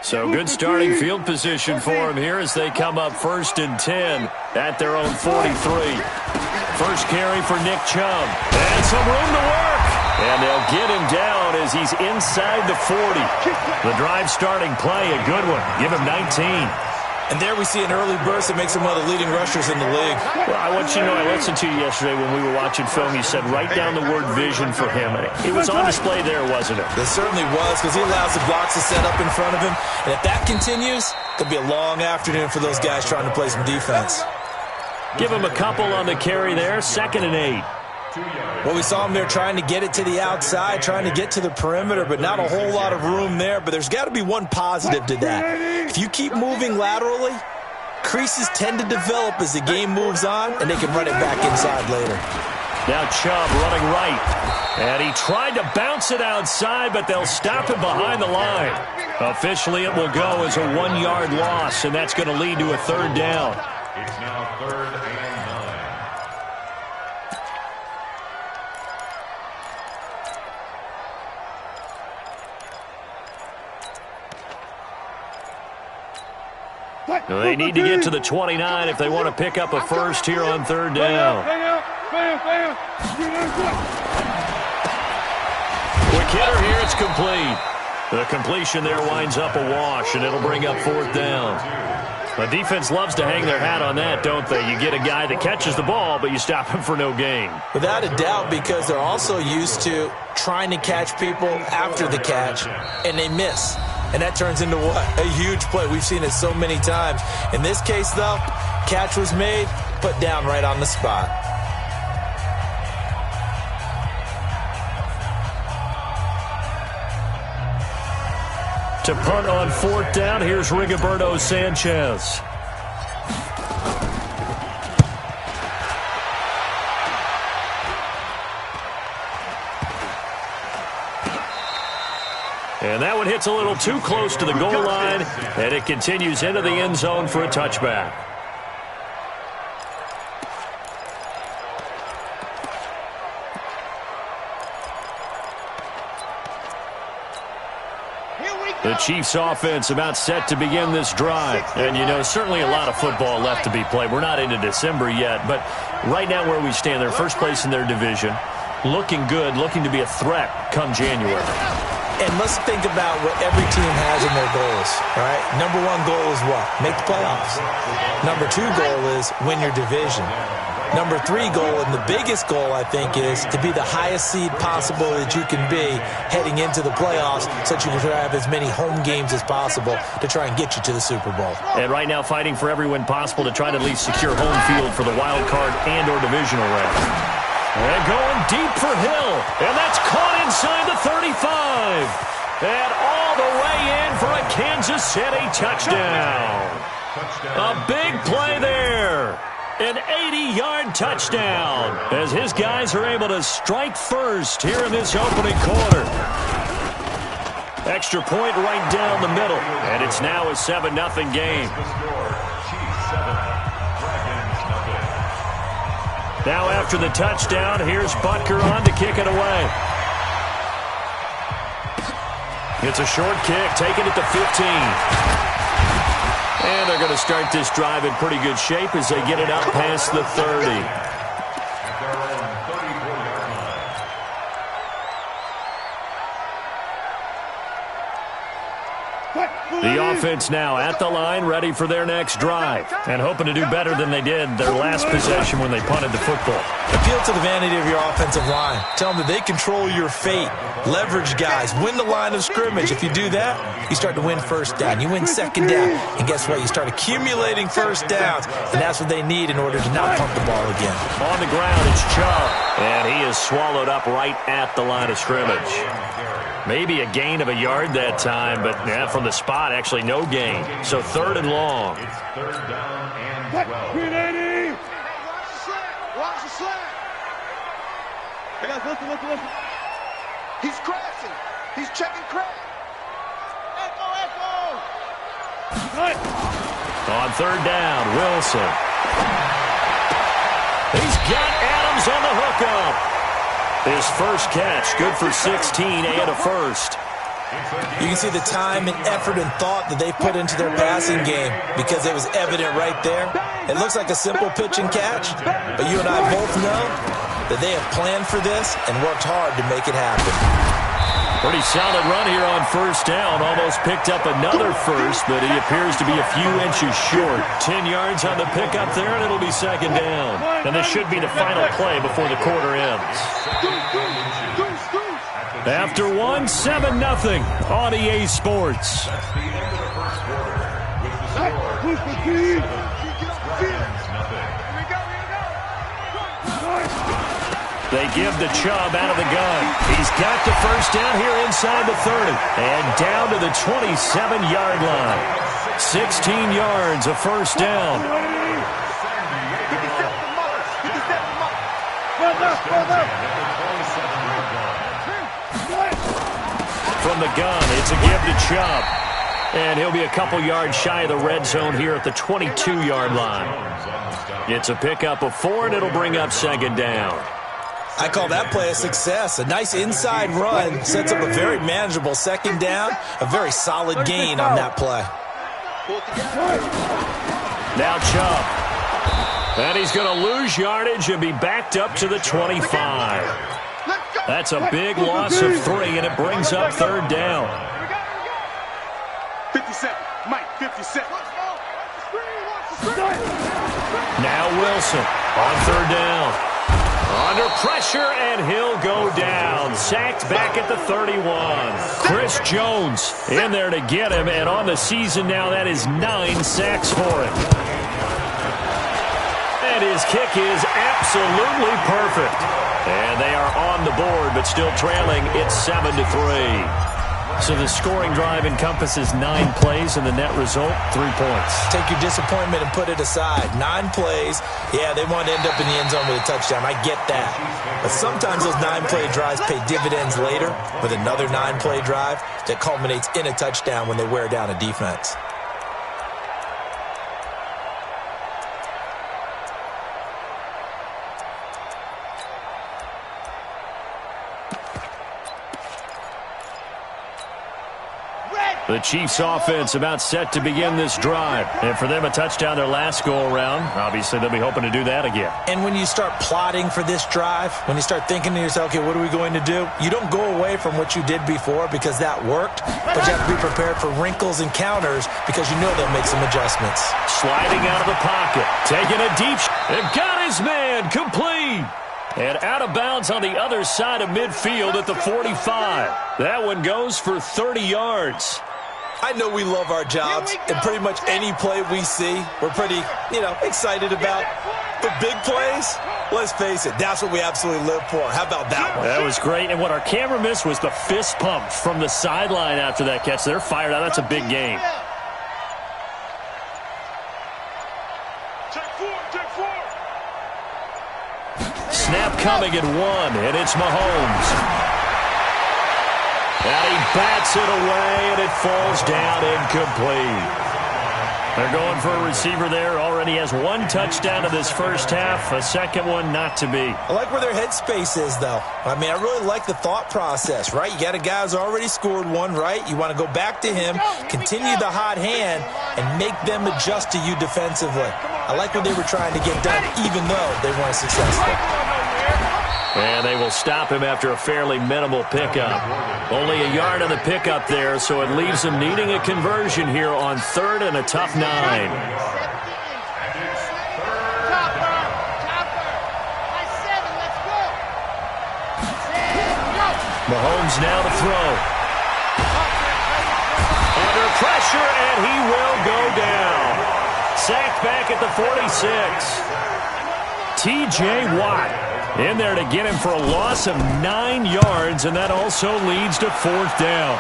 So good starting field position for them here as they come up 1st and 10 at their own 43. First carry for Nick Chubb. And some room to work. And they'll get him down as he's inside the 40. The drive starting play, a good one. Give him 19. And there we see an early burst that makes him one of the leading rushers in the league. Well, I want you to know, I listened to you yesterday when we were watching film. You said write down the word vision for him. It was on display there, wasn't it? It certainly was, because he allows the blocks to set up in front of him. And if that continues, it'll be a long afternoon for those guys trying to play some defense. Give him a couple on the carry there. 2nd and 8. Well, we saw him there trying to get it to the outside, trying to get to the perimeter, but not a whole lot of room there. But there's got to be one positive to that. If you keep moving laterally, creases tend to develop as the game moves on, and they can run it back inside later. Now Chubb running right. And he tried to bounce it outside, but they'll stop him behind the line. Officially, it will go as a 1-yard loss, and that's going to lead to a 3rd down. It's now 3rd and 9. They need to get to the 29 if they want to pick up a first here on 3rd down. Quick hitter here, it's complete. The completion there winds up a wash, and it'll bring up 4th down. The defense loves to hang their hat on that, don't they? You get a guy that catches the ball, but you stop him for no gain. Without a doubt, because they're also used to trying to catch people after the catch, and they miss. And that turns into what? A huge play. We've seen it so many times. In this case, though, catch was made, put down right on the spot. To punt on 4th down, here's Rigoberto Sanchez. And that one hits a little too close to the goal line, and it continues into the end zone for a touchback. The Chiefs offense about set to begin this drive. And, you know, certainly a lot of football left to be played. We're not into December yet, but right now where we stand, they're first place in their division. Looking good, looking to be a threat come January. And let's think about what every team has in their goals, right? Number 1 goal is what? Make the playoffs. Number 2 goal is win your division. Number 3 goal, and the biggest goal, I think, is to be the highest seed possible that you can be heading into the playoffs so that you can have as many home games as possible to try and get you to the Super Bowl. And right now fighting for every win possible to try to at least secure home field for the wild card and or divisional round. And going deep for Hill. And that's caught inside the 35. And all the way in for a Kansas City touchdown. A big play there. An 80-yard touchdown as his guys are able to strike first here in this opening quarter. Extra point right down the middle. And it's now a 7-0 game. Now after the touchdown, here's Butker on to kick it away. It's a short kick, taking it to 15. And they're going to start this drive in pretty good shape as they get it up past the 30. offense now at the line, ready for their next drive, and hoping to do better than they did their last possession when they punted the football. Appeal to the vanity of your offensive line. Tell them that they control your fate. Leverage guys. Win the line of scrimmage. If you do that, you start to win first down. You win second down. And guess what? You start accumulating first downs. And that's what they need in order to not punt the ball again. On the ground, it's Chubb. And he is swallowed up right at the line of scrimmage. Maybe a gain of a yard that time, but from the spot, actually no gain. So 3rd and long. It's 3rd down and 12. Watch the slant. Hey guys, listen. He's crashing. He's checking crash. Echo. On 3rd down, Wilson. He's got Adams on the hookup. His first catch, good for 16 and a first. You can see the time and effort and thought that they put into their passing game because it was evident right there. It looks like a simple pitch and catch, but you and I both know that they have planned for this and worked hard to make it happen. Pretty solid run here on 1st down. Almost picked up another first, but he appears to be a few inches short. 10 yards on the pickup there, and it'll be 2nd down. And this should be the final play before the quarter ends. After 1, 7-0 on EA Sports. That's the end of the first quarter with the score 7, Rams nothing. They give the Chubb out of the gun. He's got the first down here inside the 30 and down to the 27-yard line. 16 yards, a first down. From the gun, it's a give to Chubb. And he'll be a couple yards shy of the red zone here at the 22-yard line. It's a pickup of 4, and it'll bring up 2nd down. I call that play a success. A nice inside run sets up a very manageable 2nd down. A very solid gain on that play. Now Chubb. And he's going to lose yardage and be backed up to the 25. That's a big loss of 3, and it brings up 3rd down. 57. Mike, 57. Now Wilson on 3rd down. Under pressure, and he'll go down. Sacked back at the 31. Chris Jones in there to get him, and on the season now, that is 9 sacks for him. And his kick is absolutely perfect. And they are on the board, but still trailing. It's 7-3. So the scoring drive encompasses 9 plays, and the net result, 3 points. Take your disappointment and put it aside. 9 plays. Yeah, they want to end up in the end zone with a touchdown. I get that. But sometimes those 9-play drives pay dividends later with another 9-play drive that culminates in a touchdown when they wear down a defense. The Chiefs offense about set to begin this drive. And for them, a touchdown their last go-around. Obviously, they'll be hoping to do that again. And when you start plotting for this drive, when you start thinking to yourself, okay, what are we going to do? You don't go away from what you did before because that worked, but you have to be prepared for wrinkles and counters because you know they'll make some adjustments. Sliding out of the pocket, taking a deep shot, and got his man complete. And out of bounds on the other side of midfield at the 45. That one goes for 30 yards. I know we love our jobs, and pretty much any play we see, we're pretty, excited about. The big plays, let's face it, that's what we absolutely live for. How about that one? That was great, and what our camera missed was the fist pump from the sideline after that catch. They're fired out. That's a big game. Snap coming at 1, and it's Mahomes. And he bats it away, and it falls down incomplete. They're going for a receiver there. Already has 1 touchdown in this first half. A second one not to be. I like where their headspace is, though. I really like the thought process, right? You got a guy who's already scored 1, right? You want to go back to him, continue the hot hand, and make them adjust to you defensively. I like what they were trying to get done, even though they weren't successful. And they will stop him after a fairly minimal pickup. Only a yard on the pickup there, so it leaves him needing a conversion here on 3rd and a tough 9. Mahomes now to throw. Under pressure, and he will go down. Sacked back at the 46. T.J. Watt in there to get him for a loss of 9 yards, and that also leads to 4th down.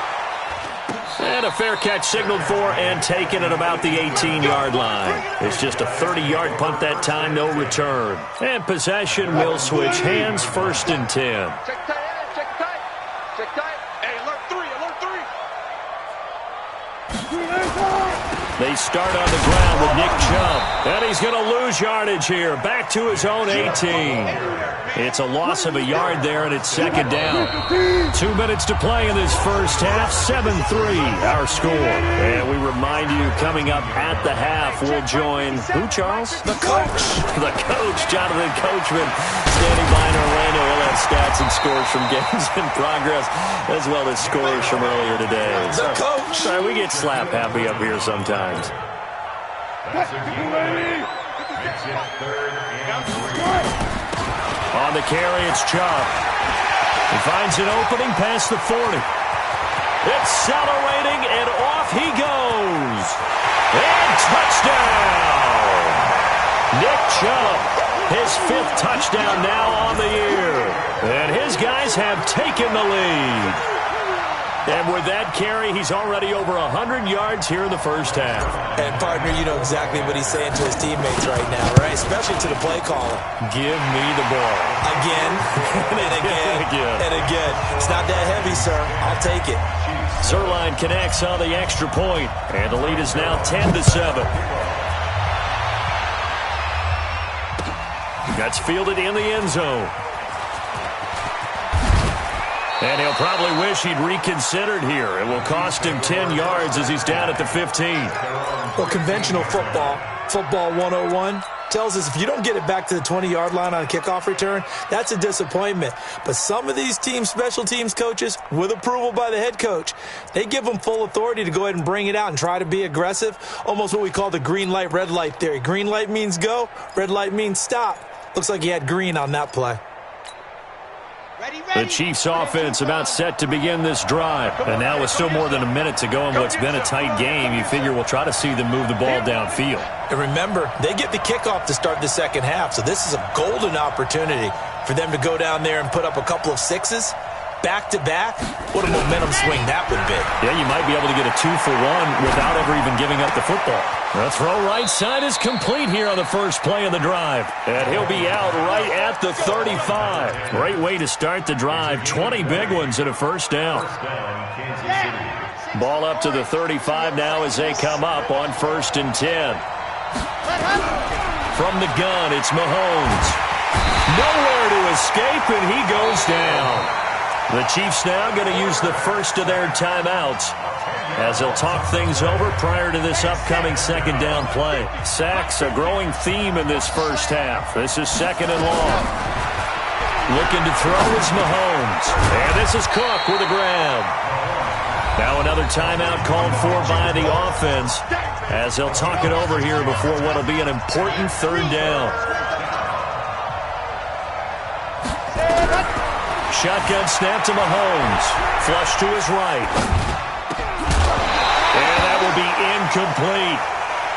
And a fair catch signaled for and taken at about the 18-yard line. It's just a 30-yard punt that time, no return. And possession will switch hands, 1st and 10. They start on the ground with Nick Chubb. And he's going to lose yardage here. Back to his own 18. It's a loss of a yard there, and it's 2nd down. 2 minutes to play in this first half. 7-3 our score. And we remind you, coming up at the half, we'll join who, Charles? The coach. The coach, Jonathan Coachman, standing by in Orlando. He'll have stats and scores from games in progress, as well as scores from earlier today. The coach. Sorry, we get slap happy up here sometimes. It's 3rd and 3. On the carry, it's Chubb. He finds an opening past the 40. Accelerating, and off he goes. And touchdown! Nick Chubb, his 5th touchdown now on the year. And his guys have taken the lead. And with that carry, he's already over 100 yards here in the first half. And, partner, you know exactly what he's saying to his teammates right now, right? Especially to the play caller. Give me the ball. Again, and again, and again. It's not that heavy, sir. I'll take it. Zerline connects on the extra point, and the lead is now 10-7. That's fielded in the end zone. And he'll probably wish he'd reconsidered here. It will cost him 10 yards as he's down at the 15. Well, conventional football 101, tells us if you don't get it back to the 20-yard line on a kickoff return, that's a disappointment. But some of these special teams coaches, with approval by the head coach, they give them full authority to go ahead and bring it out and try to be aggressive, almost what we call the green light, red light theory. Green light means go, red light means stop. Looks like he had green on that play. The Chiefs offense about set to begin this drive. And now with still more than a minute to go in what's been a tight game, you figure we'll try to see them move the ball downfield. And remember, they get the kickoff to start the second half, so this is a golden opportunity for them to go down there and put up a couple of 6s. Back-to-back, what a momentum swing that would be. Yeah, you might be able to get a 2-for-1 without ever even giving up the football. The throw right side is complete here on the first play of the drive. And he'll be out right at the 35. Great way to start the drive. 20 big ones and a first down. Ball up to the 35 now as they come up on 1st and 10. From the gun, it's Mahomes. Nowhere to escape, and he goes down. The Chiefs now going to use the first of their timeouts as they'll talk things over prior to this upcoming 2nd down play. Sacks, a growing theme in this first half. This is 2nd and long. Looking to throw is Mahomes. And this is Cook with a grab. Now another timeout called for by the offense as they'll talk it over here before what will be an important 3rd down. Shotgun snap to Mahomes. Flush to his right. And that will be incomplete.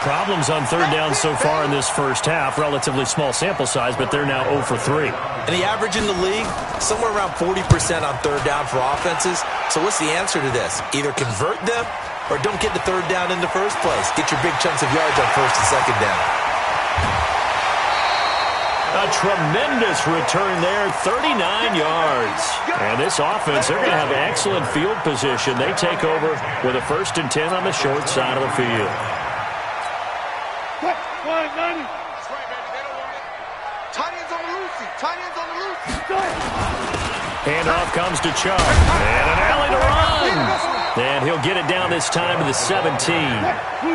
Problems on 3rd down so far in this first half. Relatively small sample size, but they're now 0 for 3. And the average in the league, somewhere around 40% on 3rd down for offenses. So what's the answer to this? Either convert them or don't get the 3rd down in the first place. Get your big chunks of yards on 1st and 2nd down. A tremendous return there, 39 yards. And this offense, they're going to have excellent field position. They take over with a 1st and 10 on the short side of the field. Tight ends on the loose. Handoff comes to Chubb. And an alley to run. And he'll get it down this time to the 17.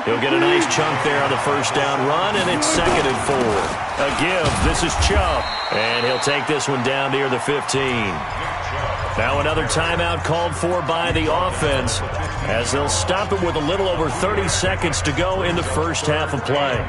He'll get a nice chunk there on the first down run, and it's 2nd and 4. A give. This is Chubb. And he'll take this one down near the 15. Now another timeout called for by the offense as they'll stop it with a little over 30 seconds to go in the first half of play.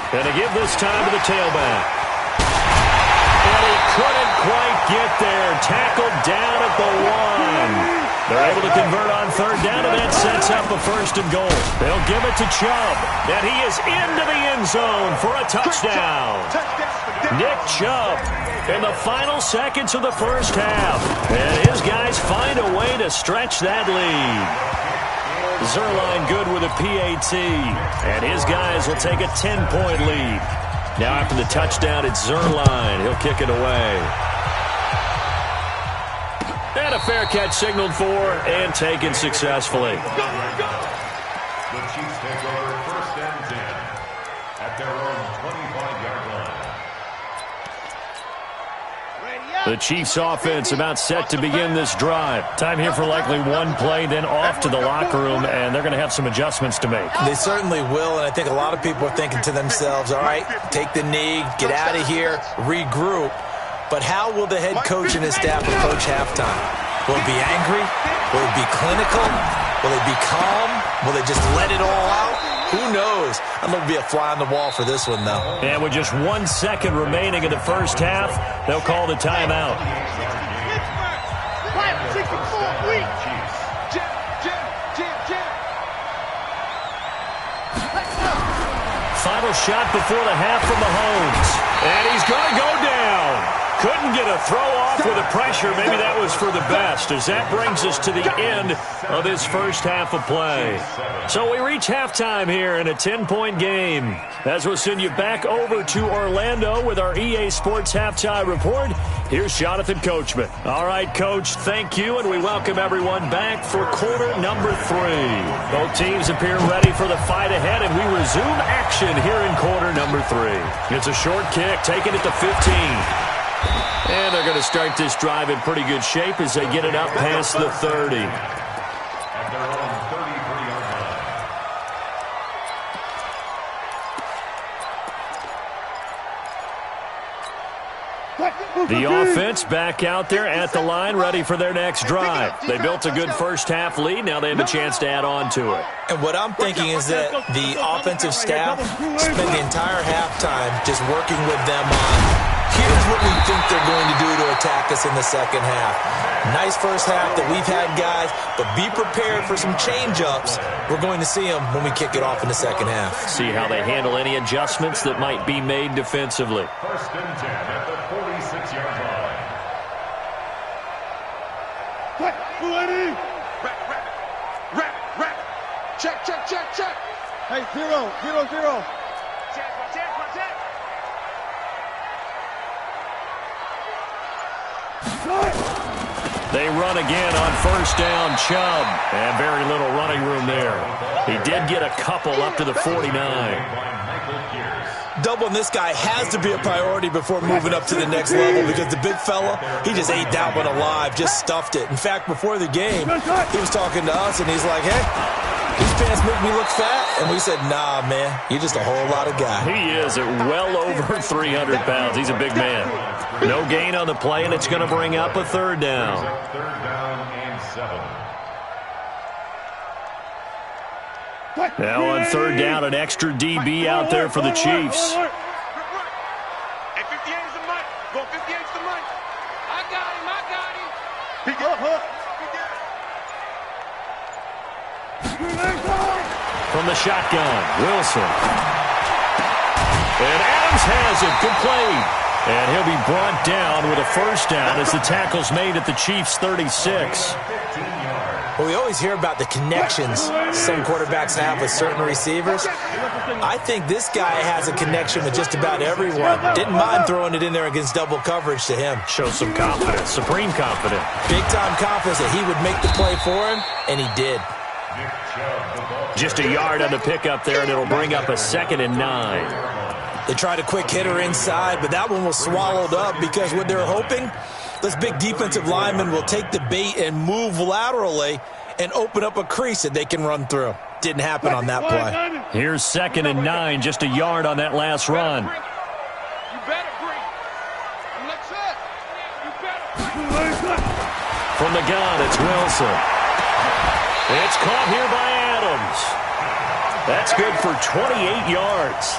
Gonna give this time to the tailback. And he couldn't quite get there. Tackled down at the 1. They're able to convert on 3rd down, and that sets up a 1st and goal. They'll give it to Chubb, and he is into the end zone for a touchdown. Nick Chubb in the final seconds of the first half. And his guys find a way to stretch that lead. Zerline good with a PAT, and his guys will take a 10-point lead. Now after the touchdown, it's Zerline. He'll kick it away. And a fair catch signaled for and taken successfully. The Chiefs take over 1st and 10 at their own 25-yard line. The Chiefs offense about set to begin this drive. Time here for likely one play, then off to the locker room, and they're going to have some adjustments to make. They certainly will, and I think a lot of people are thinking to themselves, all right, take the knee, get out of here, regroup. But how will the head coach and his staff approach halftime? Will it be angry? Will it be clinical? Will it be calm? Will they just let it all out? Who knows? I'm going to be a fly on the wall for this one, though. And with just 1 second remaining in the first half, they'll call the timeout. Final shot before the half from Mahomes. And he's going to go down. Couldn't get a throw off with the pressure. Maybe that was for the best, as that brings us to the end of this first half of play. So we reach halftime here in a 10-point game. As we'll send you back over to Orlando with our EA Sports Halftime Report, here's Jonathan Coachman. All right, Coach, thank you, and we welcome everyone back for quarter number 3. Both teams appear ready for the fight ahead, and we resume action here in quarter number 3. It's a short kick, taking it to 15. And they're going to start this drive in pretty good shape as they get it up past the 30. At their own 33-yard line. The offense back out there at the line, ready for their next drive. They built a good first half lead. Now they have a chance to add on to it. And what I'm thinking is that the offensive staff spent the entire halftime just working with them on here's what we think they're going to do to attack us in the second half. Nice first half that we've had, guys, but be prepared for some change-ups. We're going to see them when we kick it off in the second half. See how they handle any adjustments that might be made defensively. 1st and 10 at the 46-yard line. Check, check, check, check. Hey, 0, 0, 0. They run again on first down, Chubb. And very little running room there. He did get a couple up to the 49. Doubling this guy has to be a priority before moving up to the next level because the big fella, he just ate that one alive, just stuffed it. In fact, before the game, he was talking to us, and he's like, hey, these pants make me look fat. And we said, nah, man, you're just a whole lot of guy. He is at well over 300 pounds. He's a big man. No gain on the play, and it's going to bring up a 3rd down. 3rd down and 7. Now on 3rd down, an extra DB out there for the Chiefs. Hey, 58 is the mic. Go 58 is the mic. I got him. He got From the shotgun, Wilson. And Adams has it. Good play. And he'll be brought down with a first down as the tackle's made at the Chiefs' 36. Well, we always hear about the connections some quarterbacks have with certain receivers. I think this guy has a connection with just about everyone. Didn't mind throwing it in there against double coverage to him. Show some confidence, supreme confidence. Big-time confidence that he would make the play for him, and he did. Just a yard on the pickup there, and it'll bring up a 2nd and 9. They tried a quick hitter inside, but that one was swallowed up because what they're hoping, this big defensive lineman will take the bait and move laterally and open up a crease that they can run through. Didn't happen on that play. Here's 2nd and 9, just a yard on that last run. You better bring it. Let's it. You better. From the gun, it's Wilson. It's caught here by Adams. That's good for 28 yards.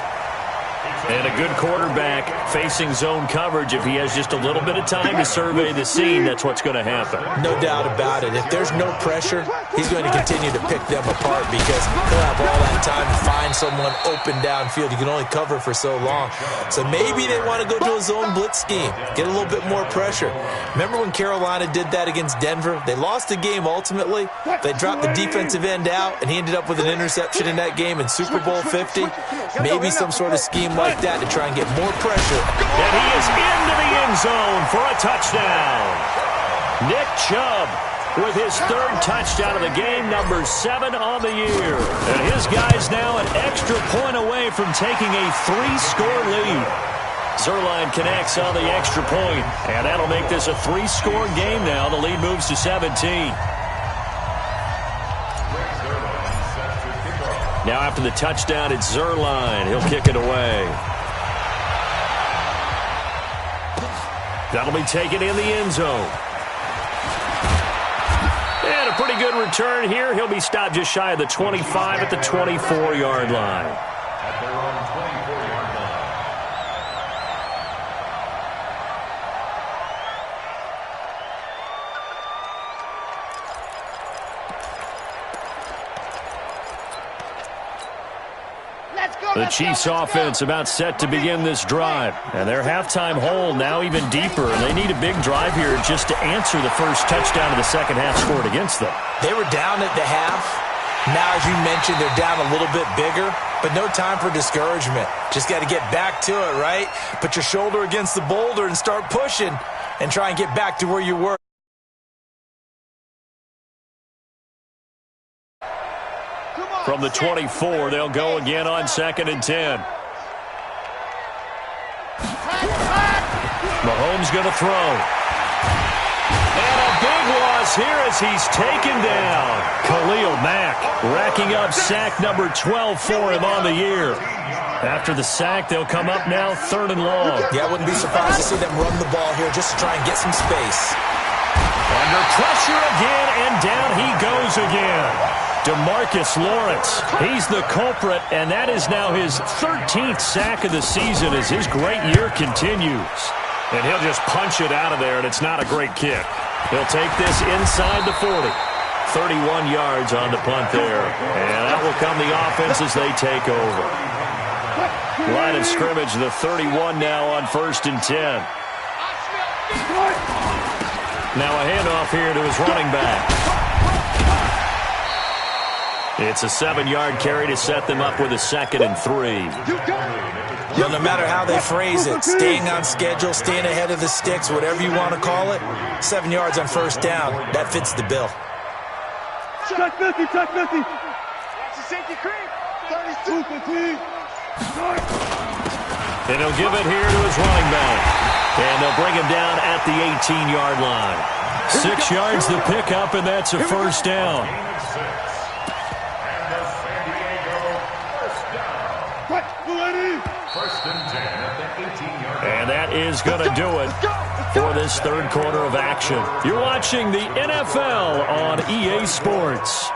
And a good quarterback facing zone coverage. If he has just a little bit of time to survey the scene, that's what's going to happen. No doubt about it. If there's no pressure, he's going to continue to pick them apart because he'll have all that time to find someone open downfield. You can only cover for so long. So maybe they want to go to a zone blitz scheme, get a little bit more pressure. Remember when Carolina did that against Denver? They lost the game ultimately. They dropped the defensive end out, and he ended up with an interception in that game in Super Bowl 50. Maybe some sort of scheme like that to try and get more pressure. And he is into the end zone for a touchdown. Nick Chubb with his 3rd touchdown of the game, number 7 on the year. And his guy's now an extra point away from taking a 3-score lead. Zerline connects on the extra point, and that'll make this a 3-score game now. The lead moves to 17. Now after the touchdown, it's Zerline. He'll kick it away. That'll be taken in the end zone. And a pretty good return here. He'll be stopped just shy of the 25 at the 24-yard line. At their own 24-yard line. The Chiefs offense about set to begin this drive. And their halftime hole now even deeper. And they need a big drive here just to answer the first touchdown of the second half scored against them. They were down at the half. Now, as you mentioned, they're down a little bit bigger, but no time for discouragement. Just got to get back to it, right? Put your shoulder against the boulder and start pushing and try and get back to where you were. From the 24, they'll go again on 2nd and 10. Mahomes going to throw. And a big loss here as he's taken down. Khalil Mack racking up sack number 12 for him on the year. After the sack, they'll come up now 3rd and long. Yeah, I wouldn't be surprised to see them run the ball here just to try and get some space. Under pressure again, and down he goes again. DeMarcus Lawrence, he's the culprit, and that is now his 13th sack of the season as his great year continues. And he'll just punch it out of there, and it's not a great kick. He'll take this inside the 40. 31 yards on the punt there. And that will come the offense as they take over. Line of scrimmage, the 31 now on 1st and 10. Now a handoff here to his running back. It's a 7-yard carry to set them up with a 2nd and 3. Well, no matter how they phrase it, staying on schedule, staying ahead of the sticks, whatever you want to call it, 7 yards on 1st down, that fits the bill. Check 50, check 50. That's a safety creep. 32, 15. And he'll give it here to his running back. And they'll bring him down at the 18-yard line. 6 yards the pickup, and that's a 1st down. And that is going to do it for this 3rd quarter of action. You're watching the NFL on EA Sports.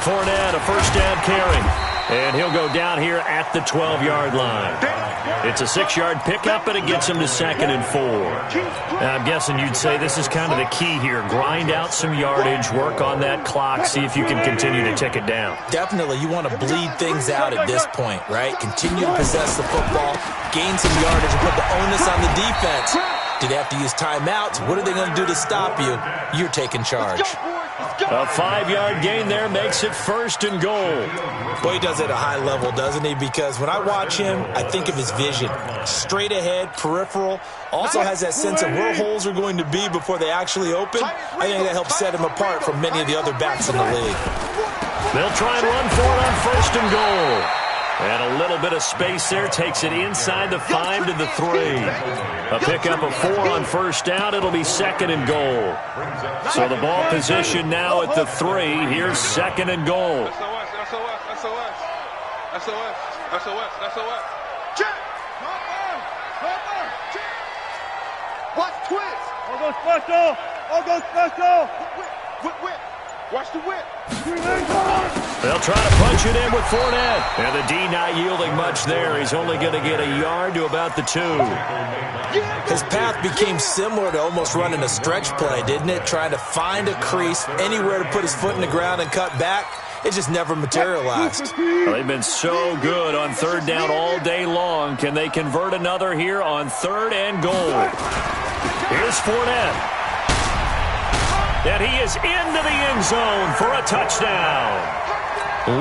Fournette, a 1st down carry. And he'll go down here at the 12-yard line. It's a 6-yard pickup, and it gets him to 2nd and 4. Now, I'm guessing you'd say this is kind of the key here. Grind out some yardage, work on that clock, see if you can continue to tick it down. Definitely. You want to bleed things out at this point, right? Continue to possess the football, gain some yardage, and put the onus on the defense. Do they have to use timeouts? What are they going to do to stop you? You're taking charge. A 5-yard gain there makes it 1st and goal. Boy, he does it at a high level, doesn't he? Because when I watch him, I think of his vision. Straight ahead, peripheral. Also has that sense of where holes are going to be before they actually open. I think that helps set him apart from many of the other backs in the league. They'll try and run for it on 1st and goal. And a little bit of space there takes it inside the 5 to the 3. A pickup of 4 on 1st down. It'll be 2nd and goal. So the ball position now at the 3. Here's 2nd and goal. SOS. Check. Watch twist. I'll go special. Whip. Watch the whip. They'll try to punch it in with Fournette. And the D not yielding much there. He's only going to get a yard to about the 2. His path became similar to almost running a stretch play, didn't it? Trying to find a crease, anywhere to put his foot in the ground and cut back. It just never materialized. Well, they've been so good on 3rd down all day long. Can they convert another here on 3rd and goal? Here's Fournette. And he is into the end zone for a touchdown.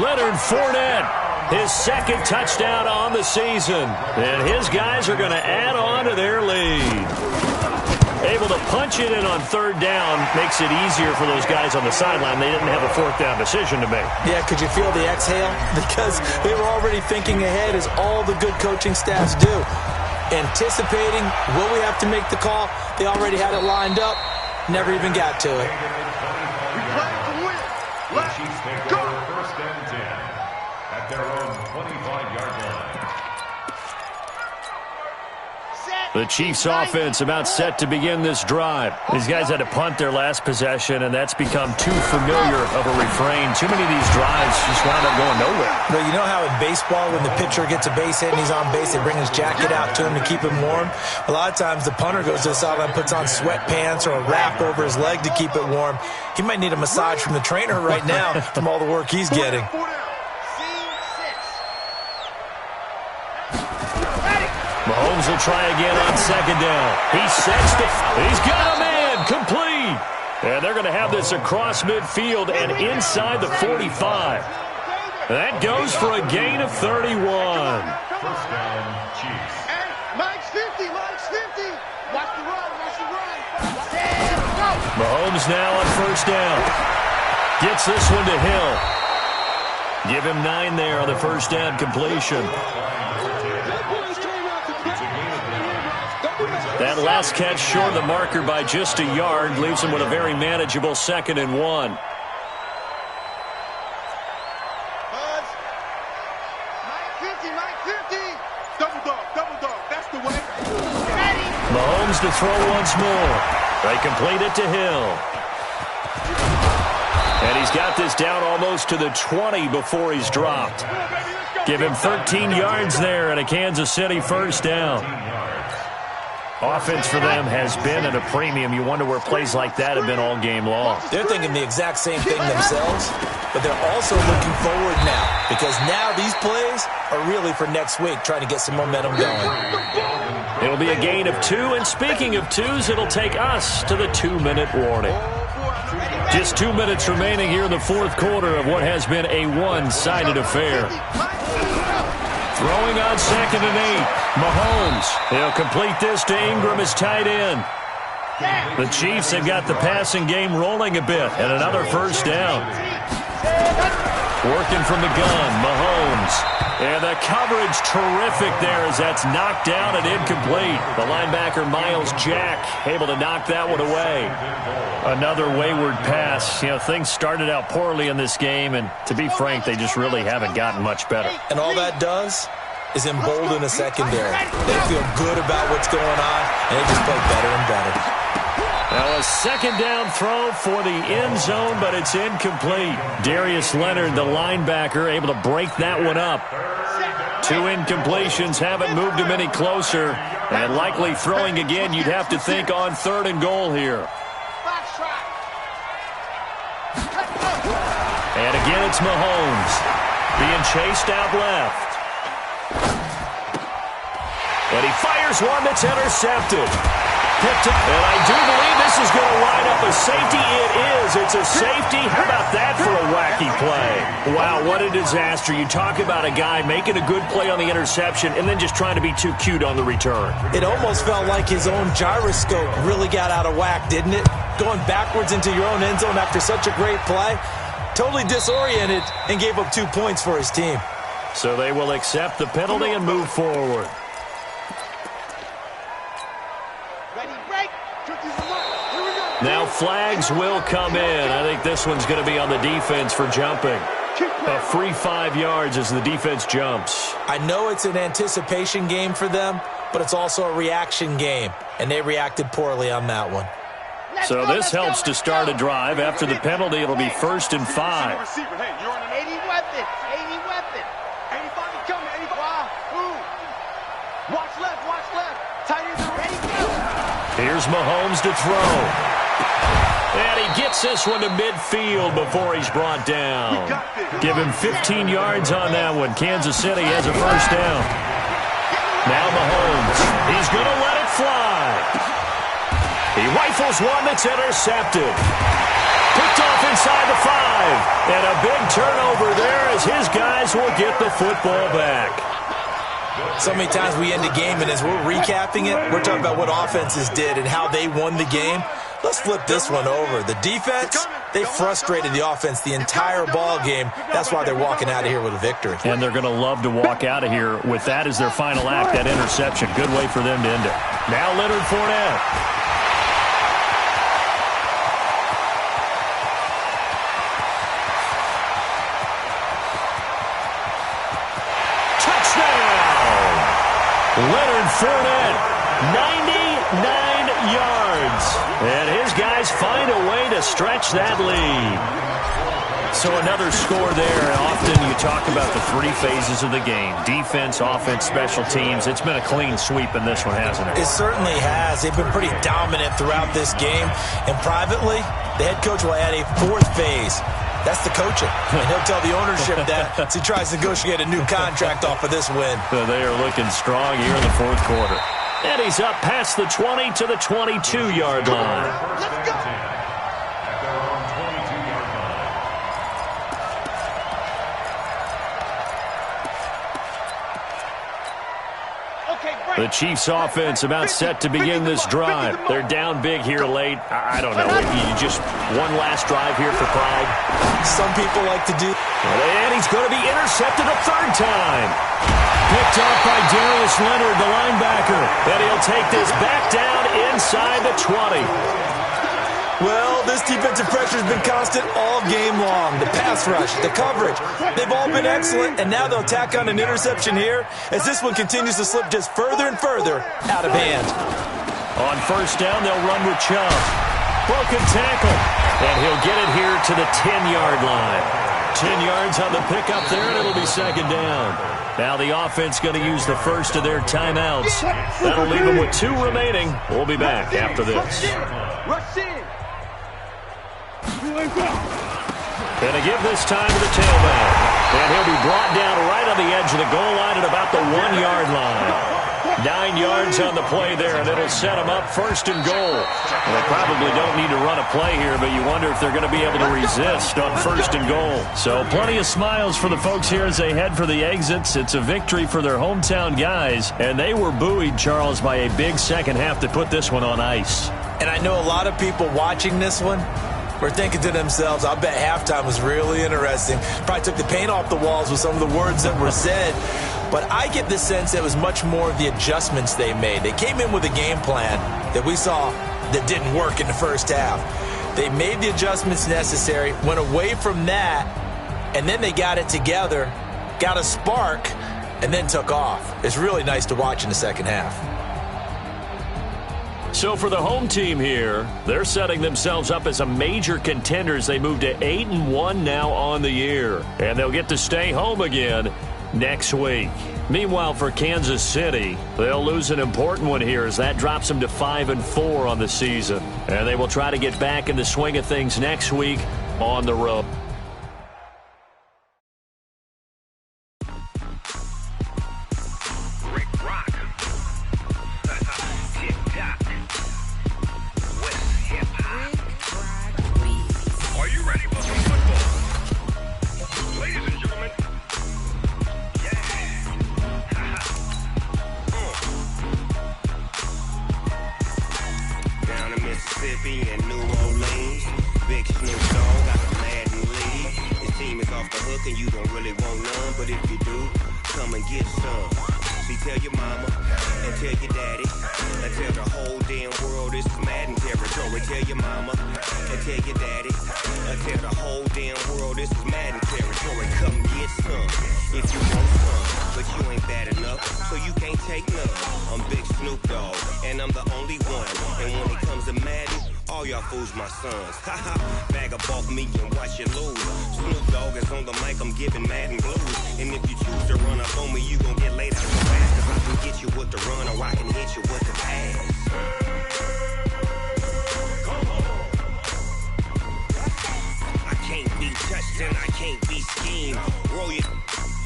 Leonard Fournette, his 2nd touchdown on the season. And his guys are going to add on to their lead. Able to punch it in on 3rd down makes it easier for those guys on the sideline. They didn't have a 4th down decision to make. Yeah, could you feel the exhale? Because they were already thinking ahead, as all the good coaching staffs do. Anticipating, will we have to make the call? They already had it lined up. Never even got to it. Let's go. 1st and 10 at their own 25-yard line. The Chiefs offense about set to begin this drive. These guys had to punt their last possession, and that's become too familiar of a refrain. Too many of these drives just wound up going nowhere. But you know how in baseball, when the pitcher gets a base hit and he's on base, they bring his jacket out to him to keep him warm? A lot of times the punter goes to the sideline, puts on sweatpants or a wrap over his leg to keep it warm. He might need a massage from the trainer right now from all the work he's getting. Mahomes will try again on 2nd down. He sets he's got a man complete. And they're going to have this across midfield and inside the 45. That goes for a gain of 31. 1st down, Chiefs. Mike's 50. Watch the run. Mahomes now on 1st down. Gets this one to Hill. Give him 9 there on the 1st down completion. That last catch short of the marker by just a yard leaves him with a very manageable 2nd and 1. Mike 50. Double dog. That's the way. Mahomes to throw once more. They complete it to Hill. And he's got this down almost to the 20 before he's dropped. Give him 13 yards there and a Kansas City 1st down. Offense for them has been at a premium. You wonder where plays like that have been all game long. They're thinking the exact same thing themselves, but they're also looking forward now, because now these plays are really for next week, trying to get some momentum going. It'll be a gain of 2, and speaking of 2s, it'll take us to the 2-minute warning. Just 2 minutes remaining here in the 4th quarter of what has been a one-sided affair. Throwing on 2nd and 8. Mahomes. He'll complete this to Ingram as tight end. The Chiefs have got the passing game rolling a bit, and another 1st down. Working from the gun, Mahomes. And the coverage terrific there as that's knocked down and incomplete. The linebacker, Miles Jack, able to knock that one away. Another wayward pass. You know, things started out poorly in this game, and to be frank, they just really haven't gotten much better. And all that does is embolden a secondary. They feel good about what's going on, and they just play better and better. Now a second down throw for the end zone, but it's incomplete. Darius Leonard, the linebacker, able to break that one up. 2 incompletions haven't moved him any closer. And likely throwing again, you'd have to think on 3rd and goal here. And again, it's Mahomes being chased out left. And he fires one that's intercepted. Picked up. And I do believe this is going to line up a safety. It is. It's a safety. How about that for a wacky play? Wow, what a disaster. You talk about a guy making a good play on the interception and then just trying to be too cute on the return. It almost felt like his own gyroscope really got out of whack, didn't it? Going backwards into your own end zone after such a great play. Totally disoriented and gave up 2 points for his team. So they will accept the penalty and move forward. Now flags will come in. I think this one's going to be on the defense for jumping. A free 5 yards as the defense jumps. I know it's an anticipation game for them, but it's also a reaction game, and they reacted poorly on that one. So this helps to start a drive. After the penalty, it'll be 1st and 5. Hey, you're on an 80 weapon. 80 weapon. 85 is coming. 85. Ooh. Watch left. Tight ends are ready. Go. Here's Mahomes to throw. And he gets this one to midfield before he's brought down. Give him 15 yards on that one. Kansas City has a 1st down. Now Mahomes. He's going to let it fly. He rifles one that's intercepted. Picked off inside the 5. And a big turnover there as his guys will get the football back. So many times we end a game, and as we're recapping it, we're talking about what offenses did and how they won the game. Let's flip this one over. The defense, they frustrated the offense the entire ball game. That's why they're walking out of here with a victory. And they're going to love to walk out of here with that as their final act, that interception. Good way for them to end it. Now Leonard Fournette. Leonard Fournette, 99 yards. And his guys find a way to stretch that lead. So another score there. Often you talk about the 3 phases of the game. Defense, offense, special teams. It's been a clean sweep in this one, hasn't it? It certainly has. They've been pretty dominant throughout this game. And privately, the head coach will add a 4th phase. That's the coaching. And he'll tell the ownership that as he tries to negotiate a new contract off of this win. So they are looking strong here in the 4th quarter. And he's up past the 20 to the 22-yard line. Let's go. The Chiefs offense about set to begin this drive. They're down big here late. I don't know. You just one last drive here for pride. Some people like to do. And he's going to be intercepted a 3rd time. Picked up by Darius Leonard, the linebacker. And he'll take this back down inside the 20. Well, this defensive pressure has been constant all game long. The pass rush, the coverage, they've all been excellent, and now they'll tack on an interception here as this one continues to slip just further and further out of hand. On 1st down, they'll run with Chubb. Broken tackle, and he'll get it here to the 10-yard line. 10 yards on the pickup there, and it'll be 2nd down. Now the offense going to use the first of their timeouts. That'll leave them with 2 remaining. We'll be back after this. Rush in. Going to give this time to the tailback. And he'll be brought down right on the edge of the goal line at about the 1-yard line. 9 yards on the play there, and it'll set them up 1st and goal. Well, they probably don't need to run a play here, but you wonder if they're going to be able to resist on 1st and goal. So plenty of smiles for the folks here as they head for the exits. It's a victory for their hometown guys, and they were buoyed, Charles, by a big second half to put this one on ice. And I know a lot of people watching this one were thinking to themselves, I bet halftime was really interesting. Probably took the paint off the walls with some of the words that were said. But I get the sense it was much more of the adjustments they made. They came in with a game plan that we saw that didn't work in the 1st half. They made the adjustments necessary, went away from that, and then they got it together, got a spark, and then took off. It's really nice to watch in the 2nd half. So for the home team here, they're setting themselves up as a major contender as they move to 8-1 now on the year. And they'll get to stay home again next week. Meanwhile, for Kansas City, they'll lose an important one here as that drops them to 5-4 on the season. And they will try to get back in the swing of things next week on the road. Mississippi and New Orleans. Big Snoop Dogg got a Madden league. His team is off the hook and you don't really want none, but if you do, come and get some. See, tell your mama and tell your daddy and tell the whole damn world this is Madden territory. Tell your mama and tell your daddy and tell the whole damn world this is Madden territory. Come get some if you want some, but you ain't bad enough, so you can't take none. I'm Big Snoop Dogg and I'm the only one. And when it comes to Madden, all y'all fools my sons. Haha, bag of bulk me and watch you lose. Snoop Dogg is on the mic, I'm giving Madden blues. And if you choose to run up on me, you gon' get laid out so fast. Cause I can get you with the run or I can hit you with the pass. I can't be touched and I can't be schemed. Roll you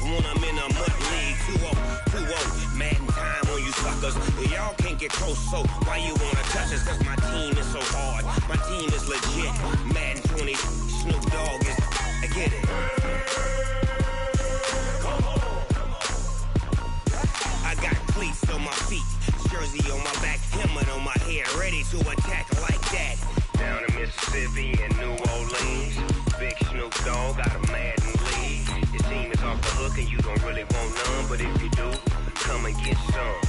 when I'm in a mud league. 2-0, Madden time on you suckers. Y'all can't get close, so why you wanna touch us? Cause my team is so hard. My team is legit. Madden 20, Snoop Dogg is, I get it. I got cleats on my feet, jersey on my back, helmet on my head, ready to attack like that. Down in Mississippi and New Orleans, Big Snoop Dogg got a Madden league. Your team is off the hook and you don't really want none, but if you do, come and get some.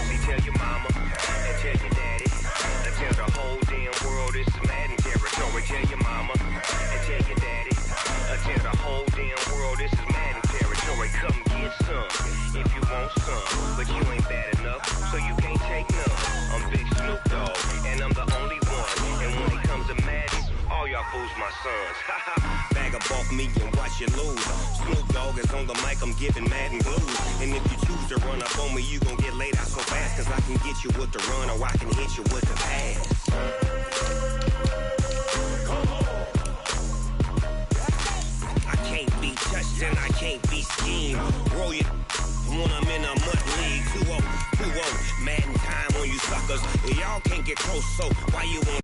See, tell your mama and tell your daddy and tell the whole damn world this is Madden territory. Tell your mama and tell your daddy and tell the whole damn world this is Madden territory. Come get some if you want some, but you ain't bad enough, so you can't take none. I'm Big Snoop Dogg and I'm the only one. And when it comes to Madden, all y'all fools my sons. Bag of bulk me and watch you lose. Snoop Dogg is on the mic, I'm giving Madden blues. And if you choose to run up on me, you gon' get laid out so fast. Cause I can get you with the run or I can hit you with the pass. I can't be touched and I can't be schemed. Roll you when I'm in a mud league. 2-0, Madden time on you suckers. Y'all can't get close, so why you want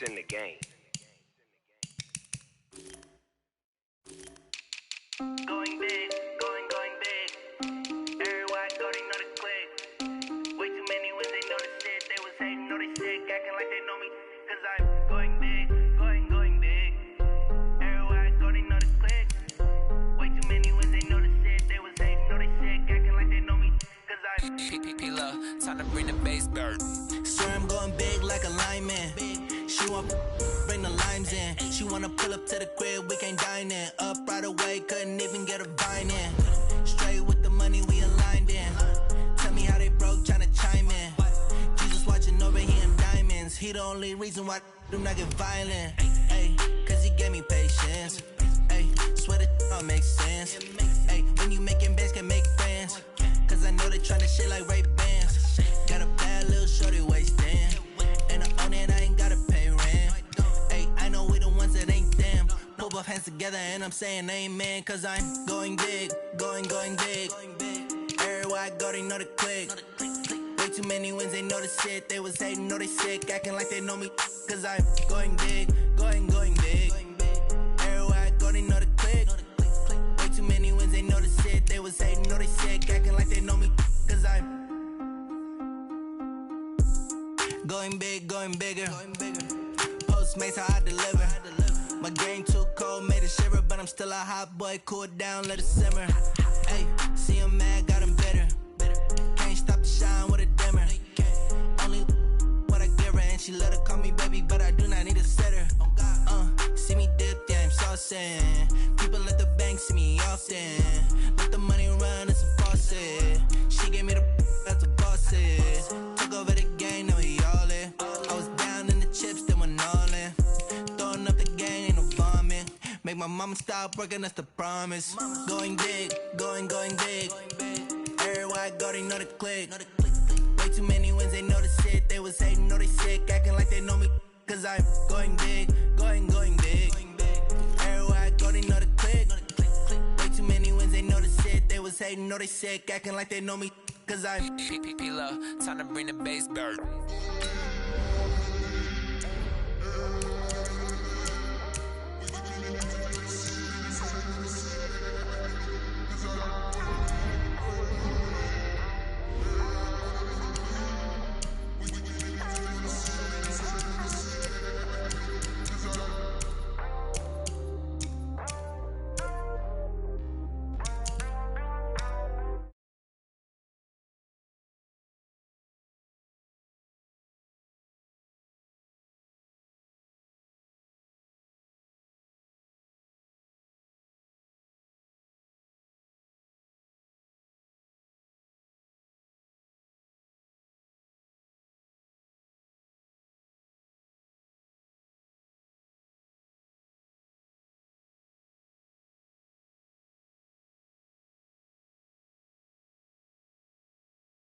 in the game. Going big, going big. Everywhere I go, they know the click. Way too many wins, they know the shit. They was hating, know they sick, acting like they know me. Cause I'm going big, going big. Everywhere I go, they know the click. Way too many wins, they know the shit. They was hating, know they sick, acting like they know me. Cause I'm P-P-P-Love, time to bring the bass bird. Swear I'm going big like a lineman. She want bring the limes in. She wanna pull up to the crib, we can't dine in. Up right away, couldn't even get a vine in. Straight with the money, we aligned in. Tell me how they broke, tryna chime in. Jesus watching over him diamonds. He the only reason why do not get violent. Ay, cause he gave me patience. Ay, swear that all makes sense. Ay, when you making bands, can make friends. Cause I know they tryna shit like Ray Bans. Got a bad little shorty wasting. And I own it, I ain't gotta pay rent. Ay, I know we the ones that ain't them. Pull both hands together and I'm saying amen. Cause I'm going big, going big. Everywhere I go, they know the click. Way too many wins, they know the shit. They was hating, know they sick, acting like they know me. Cause I'm going big, going big. Everywhere I go, they know the click. Way too many wins, they know the shit. They was hating, know they sick, acting like they know me. Cause I'm going big, going bigger. Postmates how I deliver. My game too cold, made it shiver, but I'm still a hot boy. Cool it down, let it simmer. Hey, see him mad, got him bitter. She let her call me baby, but I do not need a setter. See me dip, yeah, I'm saucing. People at the bank see me often. Let the money run, it's a faucet. She gave me the that's a boss is. Took over the game, now we all in. I was down in the chips, then went all in. Throwing up the gang, ain't no vomit. Make my mama stop working, that's the promise. Going big, going big. Everywhere I go, they know the click. Way too many wins, they know the shit. They was hating, know they sick, acting like they know me. Cause I'm going big, going big. Everywhere I go, they know the click. Way too many wins, they know the shit. They was hating, know they sick, acting like they know me. Cause I'm P-P-P-Lo, time to bring the bass bird.